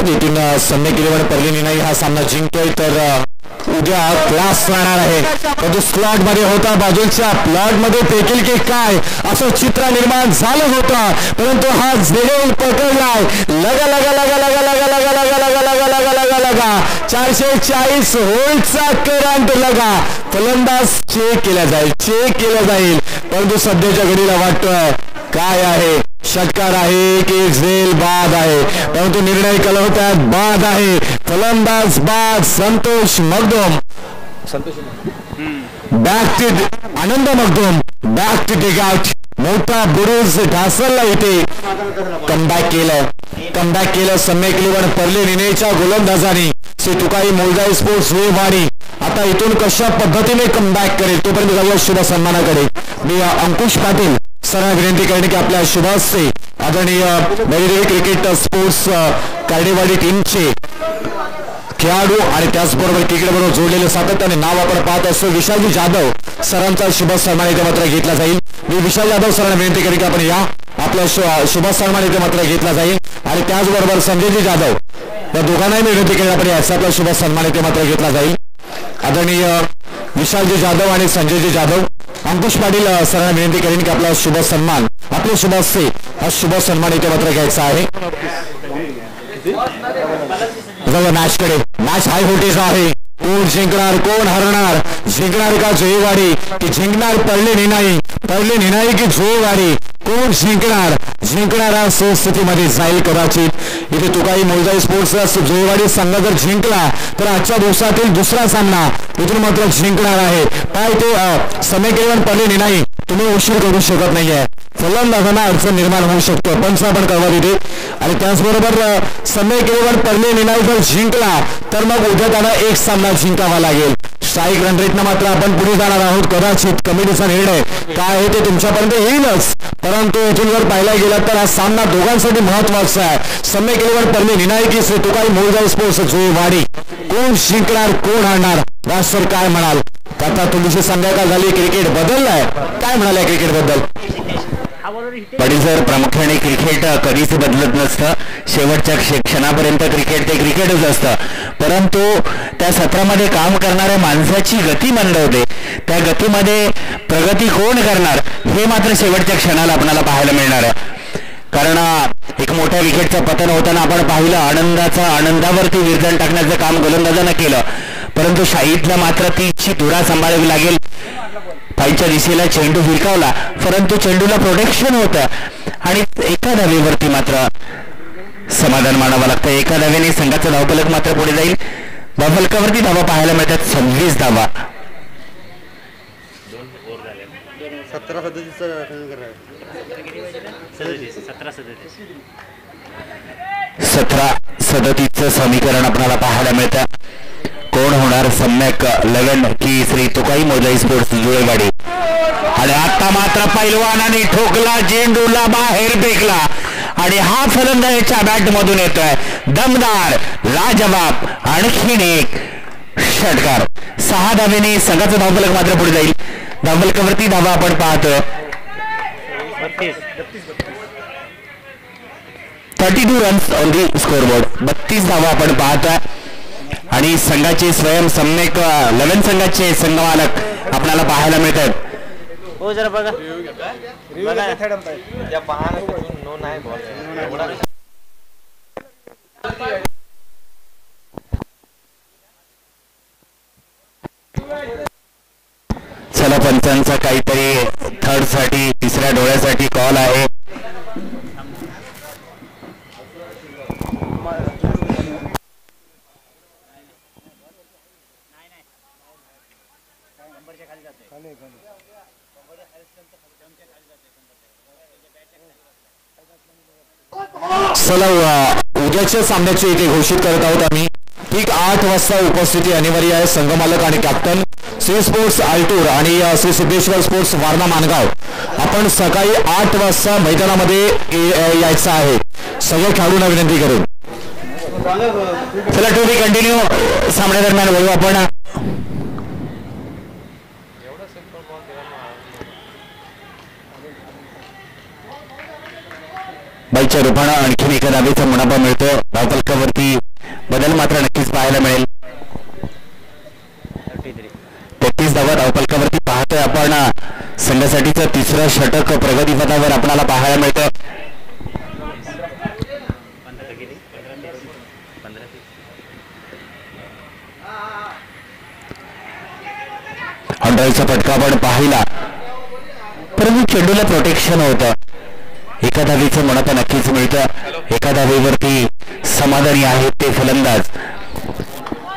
इथून सम्य केल्यावर परलीनी नाही हा सामना जिंकतोय तर उद्या क्लास राहणार आहे. परंतु स्लॉट मध्ये होता, बाजूच्या प्लॉट मध्ये फेकेल की काय असं चित्र निर्माण झालं होतं, परंतु हा झेल पकडलाय. लगा लगा लगा लगा लगा लगा लगा लगा लगा लगा लगा लगा 440 व्होल्टचा करंट लगा. फलंदाज चेक केला जाईल, परंतु सध्याच्या घडीला वाटतं काय आहे, षटकार आहे की झेल बाद आहे, परंतु निर्णय कळवतात बाद आहे. फलंदाज बाद Santosh Magdum, back to Anand Magdum, back to take out. मोठा बुरुज ढासळला इथे. कमबॅक केलं सम्यक केलं परले निनेच्या गोलंदाजाने. तुकाई मोलजाई स्पोर्ट्स वेवाडी आता इथून कशा पद्धतीने कमबॅक करेल तोपर्यंत जाऊया शुभ सन्मानाकडे. मी अंकुश पाटील सरांना विनंती करणे की आपल्या शुभास्ते आदरणीय बैरवी क्रिकेट स्पोर्ट्स कार्डेवाडी टीमचे खेळाडू आणि त्याचबरोबर क्रिकेटबरोबर जोडलेले सातत्याने नाव आपण पाहत असतो विशालजी जाधव सरांचा शुभ सन्मान इथे मात्र घेतला जाईल. मी विशाल जाधव सरांना विनंती करेन की आपण या आपला शुभ सन्मान इथे मात्र घेतला जाईल. आणि त्याचबरोबर संजयजी जाधव या दोघांनाही मी विनंती करेन आपण याचा आपला शुभ सन्मान इथे मात्र घेतला जाईल. आदरणीय विशालजी जाधव आणि संजयजी जाधव, अंकुश पाटील सरांना विनंती करेन की आपला शुभ सन्मान, आपले शुभास्ते हा शुभ सन्मान इथे मात्र घ्यायचा आहे. मॅचकडे मॅच हाय व्होल्टेज आहे. कोण जिंकणार, कोण हरणार, जिंकणार का जोईवाडी की जिंकणार परले निनाई की जोईवाडी, कोण जिंकणारा स्थितीमध्ये जाईल कदाचित. इथे तुकाई मोलजाई स्पोर्ट्स जोईवाडी संघ जर जिंकला तर आजच्या दिवसातील दुसरा सामना इथून मात्र जिंकणार आहे. काय ते समय केवळ परले निनाई तुम्ही उशीर करू शकत नाहीये. फलंदाजांना अडचण निर्माण होऊ शकतो. पंच आपण कळवा देते. आणि त्याचबरोबर समय केवळ पडले निर्णय जर जिंकला तर मग उद्या त्यांना एक सामना जिंकावा लागेल. स्ट्राईक रन रेटनं मात्र आपण पुढे जाणार आहोत. कदाचित कमिटीचा निर्णय काय आहे ते तुमच्यापर्यंत येईलच, परंतु इथून जर पाहायला गेला तर हा सामना दोघांसाठी महत्वाचा आहे. समय केवळ पडले निर्णायकी श्री तुकाई मोरजाई स्पोर्ट्स जुळेवाडी. कोण जिंकणार कोण हारणार राज सर काय म्हणाल? आता तुमची संध्याकाळ झाली, क्रिकेट बदललाय, काय म्हणाले क्रिकेट बद्दल? पाटील सर, प्रामुख्याने क्रिकेट कधीच बदलत नसतं. शेवटच्या क्षणापर्यंत क्रिकेट ते क्रिकेटच असतं, परंतु त्या सत्रामध्ये काम करणाऱ्या माणसाची गती मंदावते. त्या गतीमध्ये प्रगती कोण करणार हे मात्र शेवटच्या क्षणाला आपल्याला पाहायला मिळणार आहे. कारण एक मोठ्या विकेटचं पतन होताना आपण पाहिलं, आनंदावरती विरजण टाकण्याचं काम गोलंदाजानं केलं, परंतु शाहीदला मात्र तीची धुरा सांभाळावी लागेल. पायच्या दिशेला चेंडू फिरकावला, परंतु चेंडूला प्रोटेक्शन होतं आणि एका धावेवरती मात्र समाधान मानावं लागतं. एका धावेने संघाचा धावफलक मात्र पुढे जाईल. धावफलकावरती धावा पाहायला मिळतात 26 धावा. 17-37 समीकरण आपल्याला पाहायला मिळतं. कोण होणार सम्यक 11 की श्री तुकाई मोजाई स्पोर्ट्स जुळेवाडी. आणि आता मात्र पैलवानाने ठोकला, चेंडूला बाहेर फेकला आणि हा फलंदाजाच्या बॅट मधून येतोय दमदार लाजवाब आणखीन एक षटकार. 6 धावेने संघाचं धावफलक मात्र पुढे जाईल. धावफलकावरती धावा आपण पाहतोय 32 रन्स ऑन दी स्कोरबोर्ड. 32 धावा आपण पाहतोय आणि संघाचे स्वयं सम्यक 11 संघाचे संघमालक आपल्याला पाहायला मिळतात. हो जरा बघा चला, पंचांचा काहीतरी थर्ड साठी तिसऱ्या डोळ्यासाठी कॉल आहे. चला, उद्याच्या सामन्याची इथे घोषित करत आहोत आम्ही. ठीक 8 वाजता उपस्थिती अनिवार्य आहे. संघमालक आणि कॅप्टन श्री स्पोर्ट्स आलटूर आणि श्री सिद्धेश्वर स्पोर्ट्स वारणा मानगाव. आपण सकाळी 8 वाजता मैदानामध्ये यायचं आहे. सगळ्या खेळाडूंना विनंती करून. चला, टू बी कंटिन्यू. सामन्यादरम्यान बघू आपण. बाईच्या रूपानं आणखीन एका धावेचा मुनाफा मिळतो. धावफलकावरती बदल मात्र नक्कीच पाहायला मिळेल. 33 धावा धावफलकावरती पाहतोय आपण. संघासाठीचं तिसरं षटक प्रगतीपथावर आपल्याला पाहायला मिळतं. अंडरचा फटका आपण पाहिला, परंतु चेंडूला प्रोटेक्शन होतं. एका धावेचं मुनाफा नक्कीच मिळतं. एका धावेवरती समाधानी आहेत ते फलंदाज.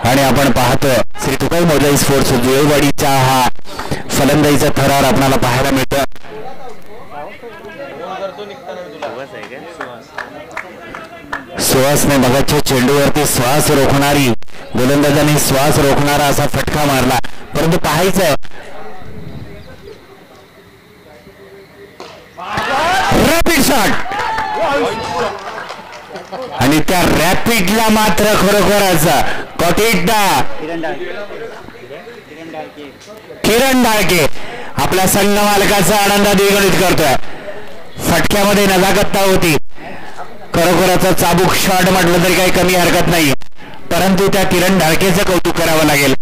आणि आपण पाहतो श्री तुकाई मोजाई स्पोर्ट्स जुळेवाडीचा हा फलंदाजीचा थरार आपल्याला पाहायला मिळतं. सुहासने मगाच्या चेंडूवरती श्वास रोखणारी, गोलंदाजाने श्वास रोखणारा असा फटका मारला, परंतु पाहायचं रॅपिड शॉट आणि त्या रॅपिडला मात्र खरोखरच किरण डाळके आपल्या संघ मालकाचा आनंद द्विगुणित करतोय. फटक्यामध्ये नजाकतता होती. खरोखरच चाबूक शॉट म्हटलं तरी काही कमी हरकत नाही, परंतु त्या किरण ढाळकेचं कौतुक करावं लागेल.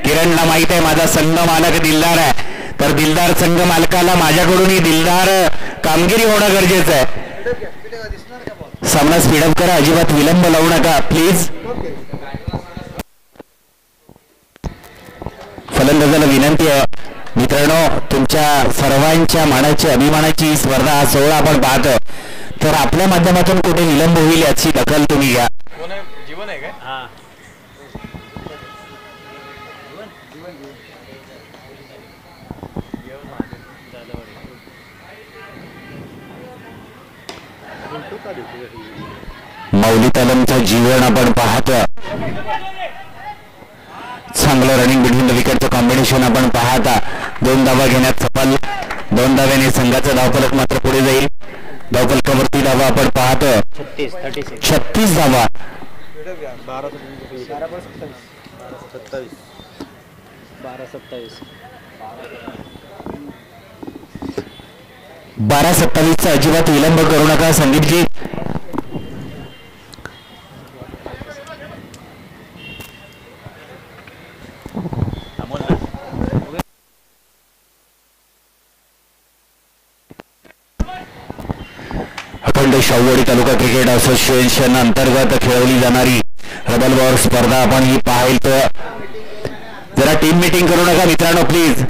किरणला माहित आहे माझा संघ मालक दिलदार आहे, तर दिलदार संघ मालकाला माझ्याकडूनही दिलदार कामगिरी होणं गरजेचं आहे. सामना स्पीडअप करा, अजिबात विलंब लावू नका प्लीज. फलंदाजाला विनंती आहे मित्रांनो, तुमच्या सर्वांच्या मानाची अभिमानाची स्पर्धा हा सोहळा आपण पाहतो, तर आपल्या माध्यमातून कुठे विलंब होईल याची दखल तुम्ही घ्या. जीवन आहे का? माऊली तालमचं जीवन आपण पाहतो. चांगलं रनिंग बिटवीन द विकेटचं कॉम्बिनेशन आपण पाहता. 2 धावा घेण्यात सफल. 2 धाव्याने संघाचा धावफलक मात्र पुढे जाईल. धावफलकावरती धावा आपण पाहतो 36 धावा. 12-27 अजिबात विलंब करू नका संदीपजी. अखंड शाहूवाडी तालुका क्रिकेट असोसिएशन अंतर्गत खेळवली जाणारी रबल बॉल स्पर्धा आपण ही पाहिलं. जरा टीम मीटिंग करू नका मित्रांनो प्लीज.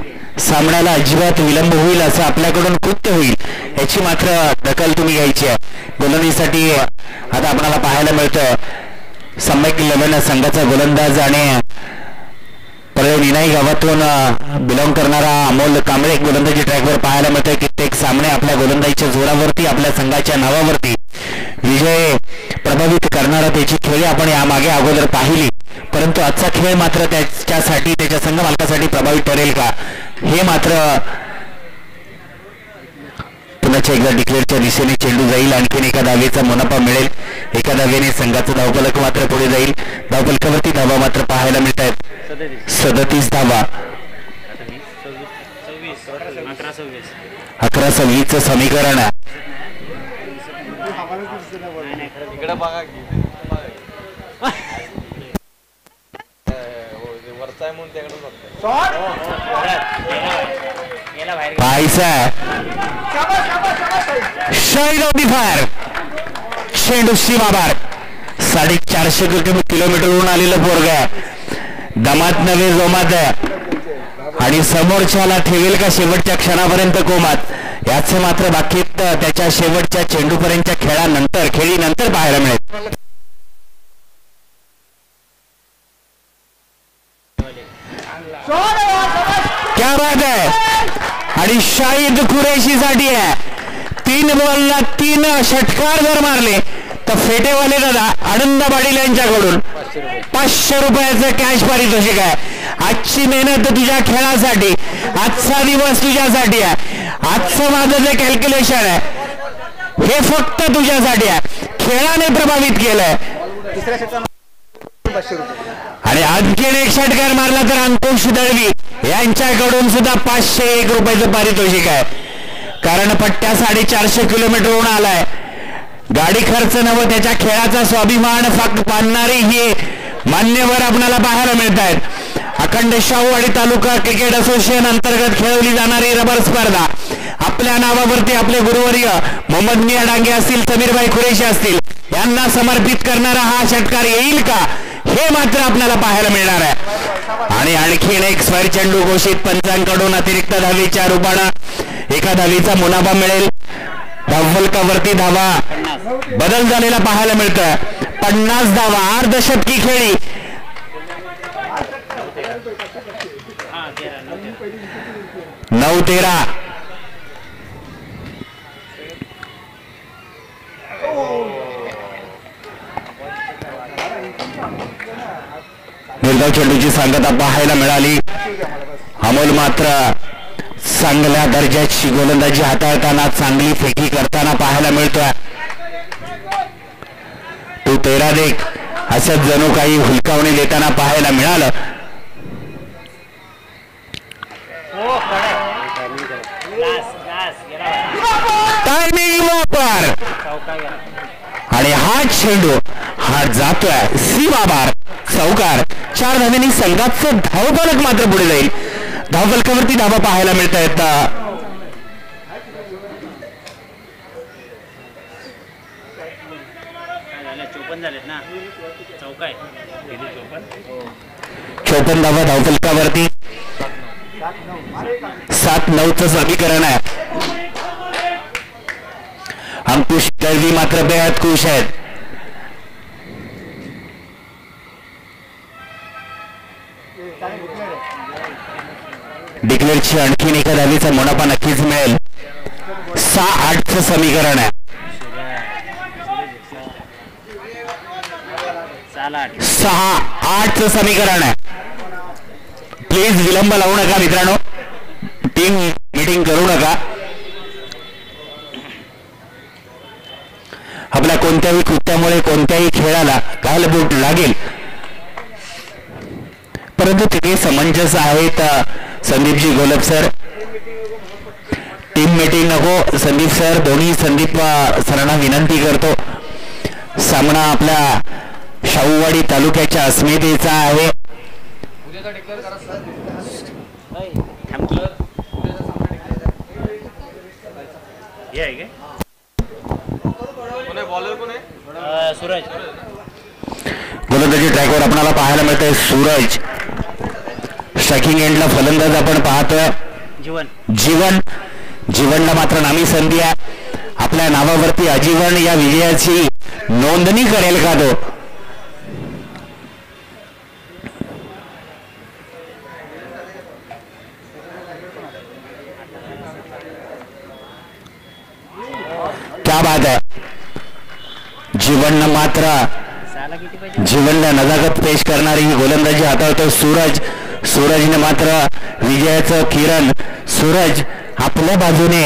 सामन्याला अजिबात विलंब होईल असं आपल्याकडून कृत्य होईल याची मात्र दखल तुम्ही घ्यायची आहे. गोलंदाजीसाठी आता आपल्याला पाहायला मिळतं सम्यक 11 संघाचा गोलंदाज आणि परळी निनाई गावातून बिलॉंग करणारा अमोल कांबळे गोलंदाजी ट्रॅकवर पाहायला मिळतोय. कित्येक सामने आपल्या गोलंदाजीच्या जोरावरती आपल्या संघाच्या नावावरती विजय प्रभावित करणारा त्याची खेळी आपण यामागे अगोदर पाहिली. परंतु आजचा खेळ मात्र त्याच्यासाठी त्याच्या संघ मालकासाठी प्रभावित ठरेल का हे मात्र पुन्हा एकदा डिक्लेअरच्या दिशेने चेंडू जाईल. आणखीन एका धावेचा मुनाफा मिळेल. एका धावेने संघाचं धावफलक मात्र पुढे जाईल. धावफलकावरती धावा मात्र पाहायला मिळत आहेत 37 धावा. 11-26 समीकरण. चेंडू सीमाबार 450 किलोमीटरवरून आलेलं पोरग दमात नव्हे जोमात आणि समोरच्याला ठेवेल का शेवटच्या क्षणापर्यंत कोमात याचं मात्र बाकी त्याच्या शेवटच्या चेंडूपर्यंतच्या खेळीनंतर पाहायला मिळेल. क्या बात आहे. आणि शाहिद कुरेशीसाठी आहे. 3 बॉलला 3 षटकार जर मारले तर फेटेवाले दादा आनंद पाटील यांच्याकडून 500 रुपयाचं कॅश पारितोषिक आहे. आजची मेहनत तुझ्या खेळासाठी, आजचा दिवस तुझ्यासाठी आहे. आजचं माझं जे कॅल्क्युलेशन आहे हे फक्त तुझ्यासाठी आहे. खेळाने प्रभावित केलंय. आणि आणखीन 1 षटकार मारला तर अंकुश दळवी यांच्याकडून सुद्धा 501 रुपयाचं पारितोषिक आहे. कारण पट्ट्या 450 किलोमीटरवरून आलाय. गाडी खर्च नव त्याच्या खेळाचा स्वाभिमान फक्त पाहणारी ही मान्यवर आपल्याला पाहायला मिळत आहेत. अखंड शाहूवाडी तालुका क्रिकेट असोसिएशन अंतर्गत खेळवली जाणारी रबर स्पर्धा आपल्या नावावरती आपले गुरुवर्य मोहम्मद मिया डांगे असतील, समीरभाई कुरेशी असतील यांना समर्पित करणारा हा षटकार येईल का हे मात्र आपल्याला पाहायला मिळणार आहे. आणि आणखीन एक स्क्वेअर चेंडू घोषित पंचांकडून अतिरिक्त धावेच्या रूपानं एका धावेचा मुनाफा मिळेल. धावफलकावरती धावा बदल झालेला पाहायला मिळतं. 50 धावा. अर्धशतकी खेळी. 9-13. निर्धाव चेंडूची सांगता पाहायला मिळाली. अमोल मात्र चांगल्या दर्जाची गोलंदाजी हाताळताना चांगली फेकी करताना पाहायला मिळतोय. तो 13 देख असं जणू काही हुलकावणी देताना पाहायला मिळालं. टायमिंग वापर आणि हा चेंडू हा जातोय सीमाबार चौकार. 4 धावांनी संघाचं धावफलक मात्र पुढे जाईल. धावफलकावरती धावा पाहायला मिळत आहेत. चौपन्न धावा धावफलकावरती. 7-9चं समीकरण आहे. अंकुश दळवी मात्र बेहद खुश आहेत. डिक्लेअरची आणखीन एका धावेचा मुनाफा नक्कीच मिळेल. 6-8चं समीकरण आहे. 6-8चं समीकरण आहे. प्लीज विलंब लावू नका मित्रांनो, टीम मीटिंग करू नका. आपल्या कोणत्याही कृत्यामुळे कोणत्याही खेळाला गालबोट लागेल, परंतु तिथे समंजस आहेत संदीपजी गोलब सर. टीम मीटिंग नको संदीप सर. दोन्ही संदीप सरांना विनंती करतो. सामना आपल्या शाहूवाडी तालुक्याच्या अस्मितेचा आहे. सूरज गोलंदाजी ट्रॅकवर आपल्याला पाहायला मिळतंय सूरज. स्ट्रायकिंग एंडला फलंदाज आपण पाहतोय जीवनला मात्र नामी संधी आहे. आपल्या नावावरती आजीवन या विजयाची नोंदणी करेल का तो? क्या बात आहे. जीवननं मात्र जीवनला नजाकत पेश करणारी ही गोलंदाजी हाताळतो सूरजने मात्र विजयाचं किरण सूरज आपल्या बाजूने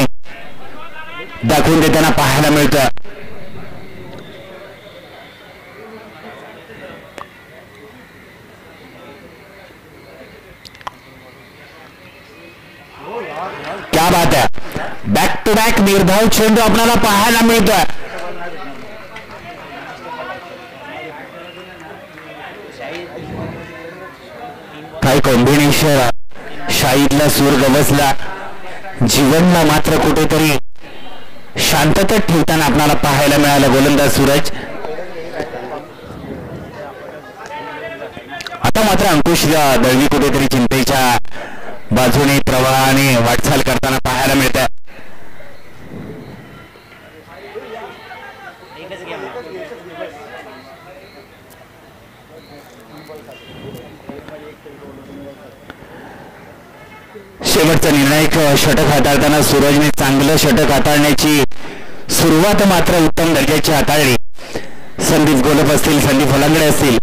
दाखवून देताना पाहायला मिळतं. क्या बात आहे. बॅक टू बॅक निर्धाव चेंडू आपल्याला पाहायला मिळतोय. काय कॉम्बिनेशन. शाहीदला सूर गवसला, जीवनला मात्र कुठेतरी शांततेत ठेवताना आपल्याला पाहायला मिळालं गोलंदाज सूरज. आता मात्र अंकुश दळवी कुठेतरी चिंतेच्या बाजूने प्रवाहाने वाटचाल करताना पाहायला मिळतं. शेवटचा निर्णायक षटक हाताळताना सूरजने चांगलं षटक हाताळण्याची सुरुवात मात्र उत्तम दर्जाची हाताळली. संदीप गोलप असतील, संदीप फलांगडे असतील,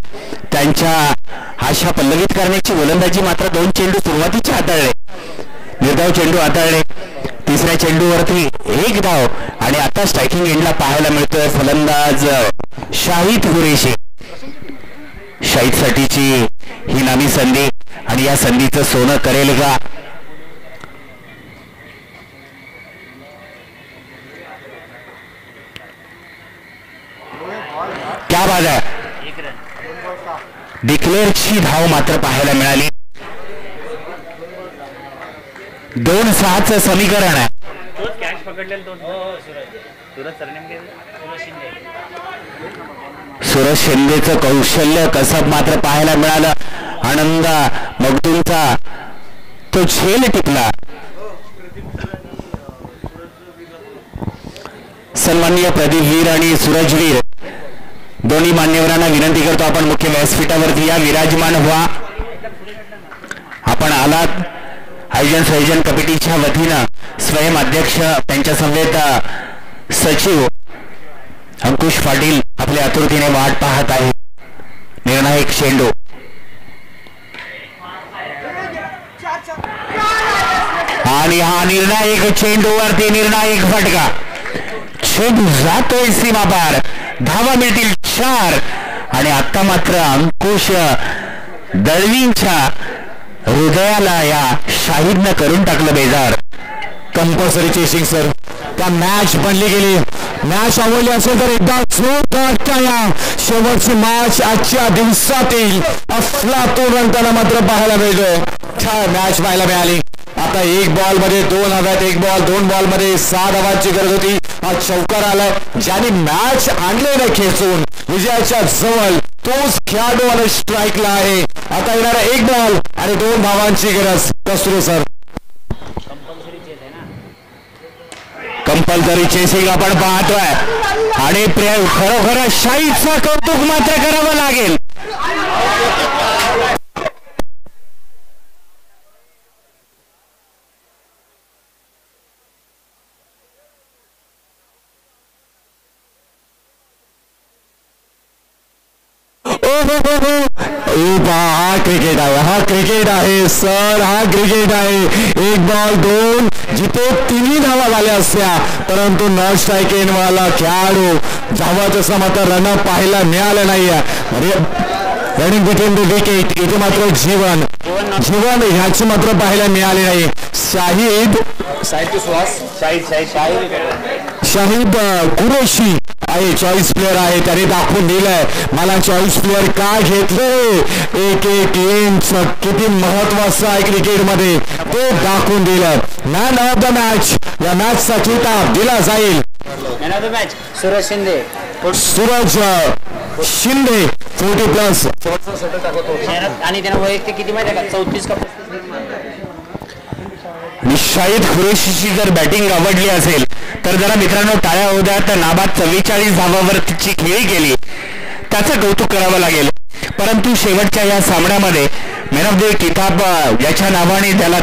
त्यांच्या आशा पल्लवित करण्याची गोलंदाजी मात्र 2 चेंडू सुरुवातीचे हाताळले. निर्धाव चेंडू हाताळले. तिसऱ्या चेंडूवरती 1 धाव आणि आता स्ट्रायकिंग एंडला पाहायला मिळतोय फलंदाज शाहिद कुरेशी. शाहिदसाठीची ही नामी संधी आणि या संधीचं सोनं करेल का? क्या बात आहे. डिक्लेअरची धाव मात्र पाहायला मिळाली. 2-6चं समीकरण आहे. सूरज शिंदेचं कौशल्य कसब मात्र पाहायला मिळालं. आनंद मगदूमचा तो झेल टिपला. सन्माननीय प्रदीपवीर आणि सूरजवीर दोन्ही मान्यवरांना विनंती करतो, आपण मुख्य व्यासपीठावरती या, विराजमान व्हा. आपण आलात. आयोजन संयोजन कमिटीच्या वतीनं स्वयं अध्यक्ष, त्यांच्या समवेत सचिव अंकुश पाटील आपल्या आतुरतेने वाट पाहत आहेत. निर्णायक चेंडू आणि हा निर्णायक चेंडूवरती निर्णायक फटका. चेंडू जातोय सीमापार. धावा मिळतील 4 आणि आता मात्र अंकुश दळवींच्या हृदयाला या शाहिदनं करून टाकलं बेजार. Compulsory chasing sir. त्या मॅच बनली गेली. मॅच आवडली असेल तर एकदा जोरदार या शेवटची मॅच आजच्या दिवसातील अफलातून रंगताना मात्र पाहायला मिळतोय. मॅच पाहायला मिळाली. आता 1 बॉल मध्ये 2 धाव्यात, 1 बॉल 2 बॉल मध्ये 6 धावांची गरज होती. आज चौकार आलाय. ज्याने मॅच आणलेलं खेचून विजयाच्या जवळ तोच खेळाडू आणि स्ट्राईकला आहे. आता येणारा 1 बॉल आणि 2 धावांची गरज. कसुरे सर. कंपल्सरी चेसिंग आपण पाहतोय आणि खरोखर शाहीदचं कौतुक मात्र करावं लागेल. हा क्रिकेट आहे, हा क्रिकेट आहे सर, हा क्रिकेट आहे. 1 बॉल 2, जिथे 3 धावा झाल्या असत्या, परंतु नॉट स्ट्राईक इन वाला खेळाडू धावा तसं मात्र रन पाहायला मिळालं नाहीये. रनिंग बिटवीन द विकेट इथे मात्र जीवन ह्याची मात्र पाहायला मिळाले नाही. शाहिद कुरेशी आहे चॉईस प्लेअर आहे, त्याने दाखवून दिलंय मला चॉईस प्लेअर का घेतलंय. एक इंच किती महत्वाचं आहे क्रिकेटमध्ये ते दाखवून दिलं. मॅन ऑफ द मॅच, या मॅचचा किताब दिला जाईल man of the match Suraj Shinde. Suraj Shinde 40+ आणि त्यानं वैयक्तिक किती माहिती आहे का, 34 का 35. शाहिद कुरेशीची जर बॅटिंग आवडली असेल तर जरा मित्रांनो टाळ्या होऊ द्या. तर नाबाद 44 धावावर तिची खेळी केली, त्याचं कौतुक करावं लागेल. परंतु शेवटच्या या सामन्यामध्ये मॅन ऑफ द किताब याच्या नावाने त्याला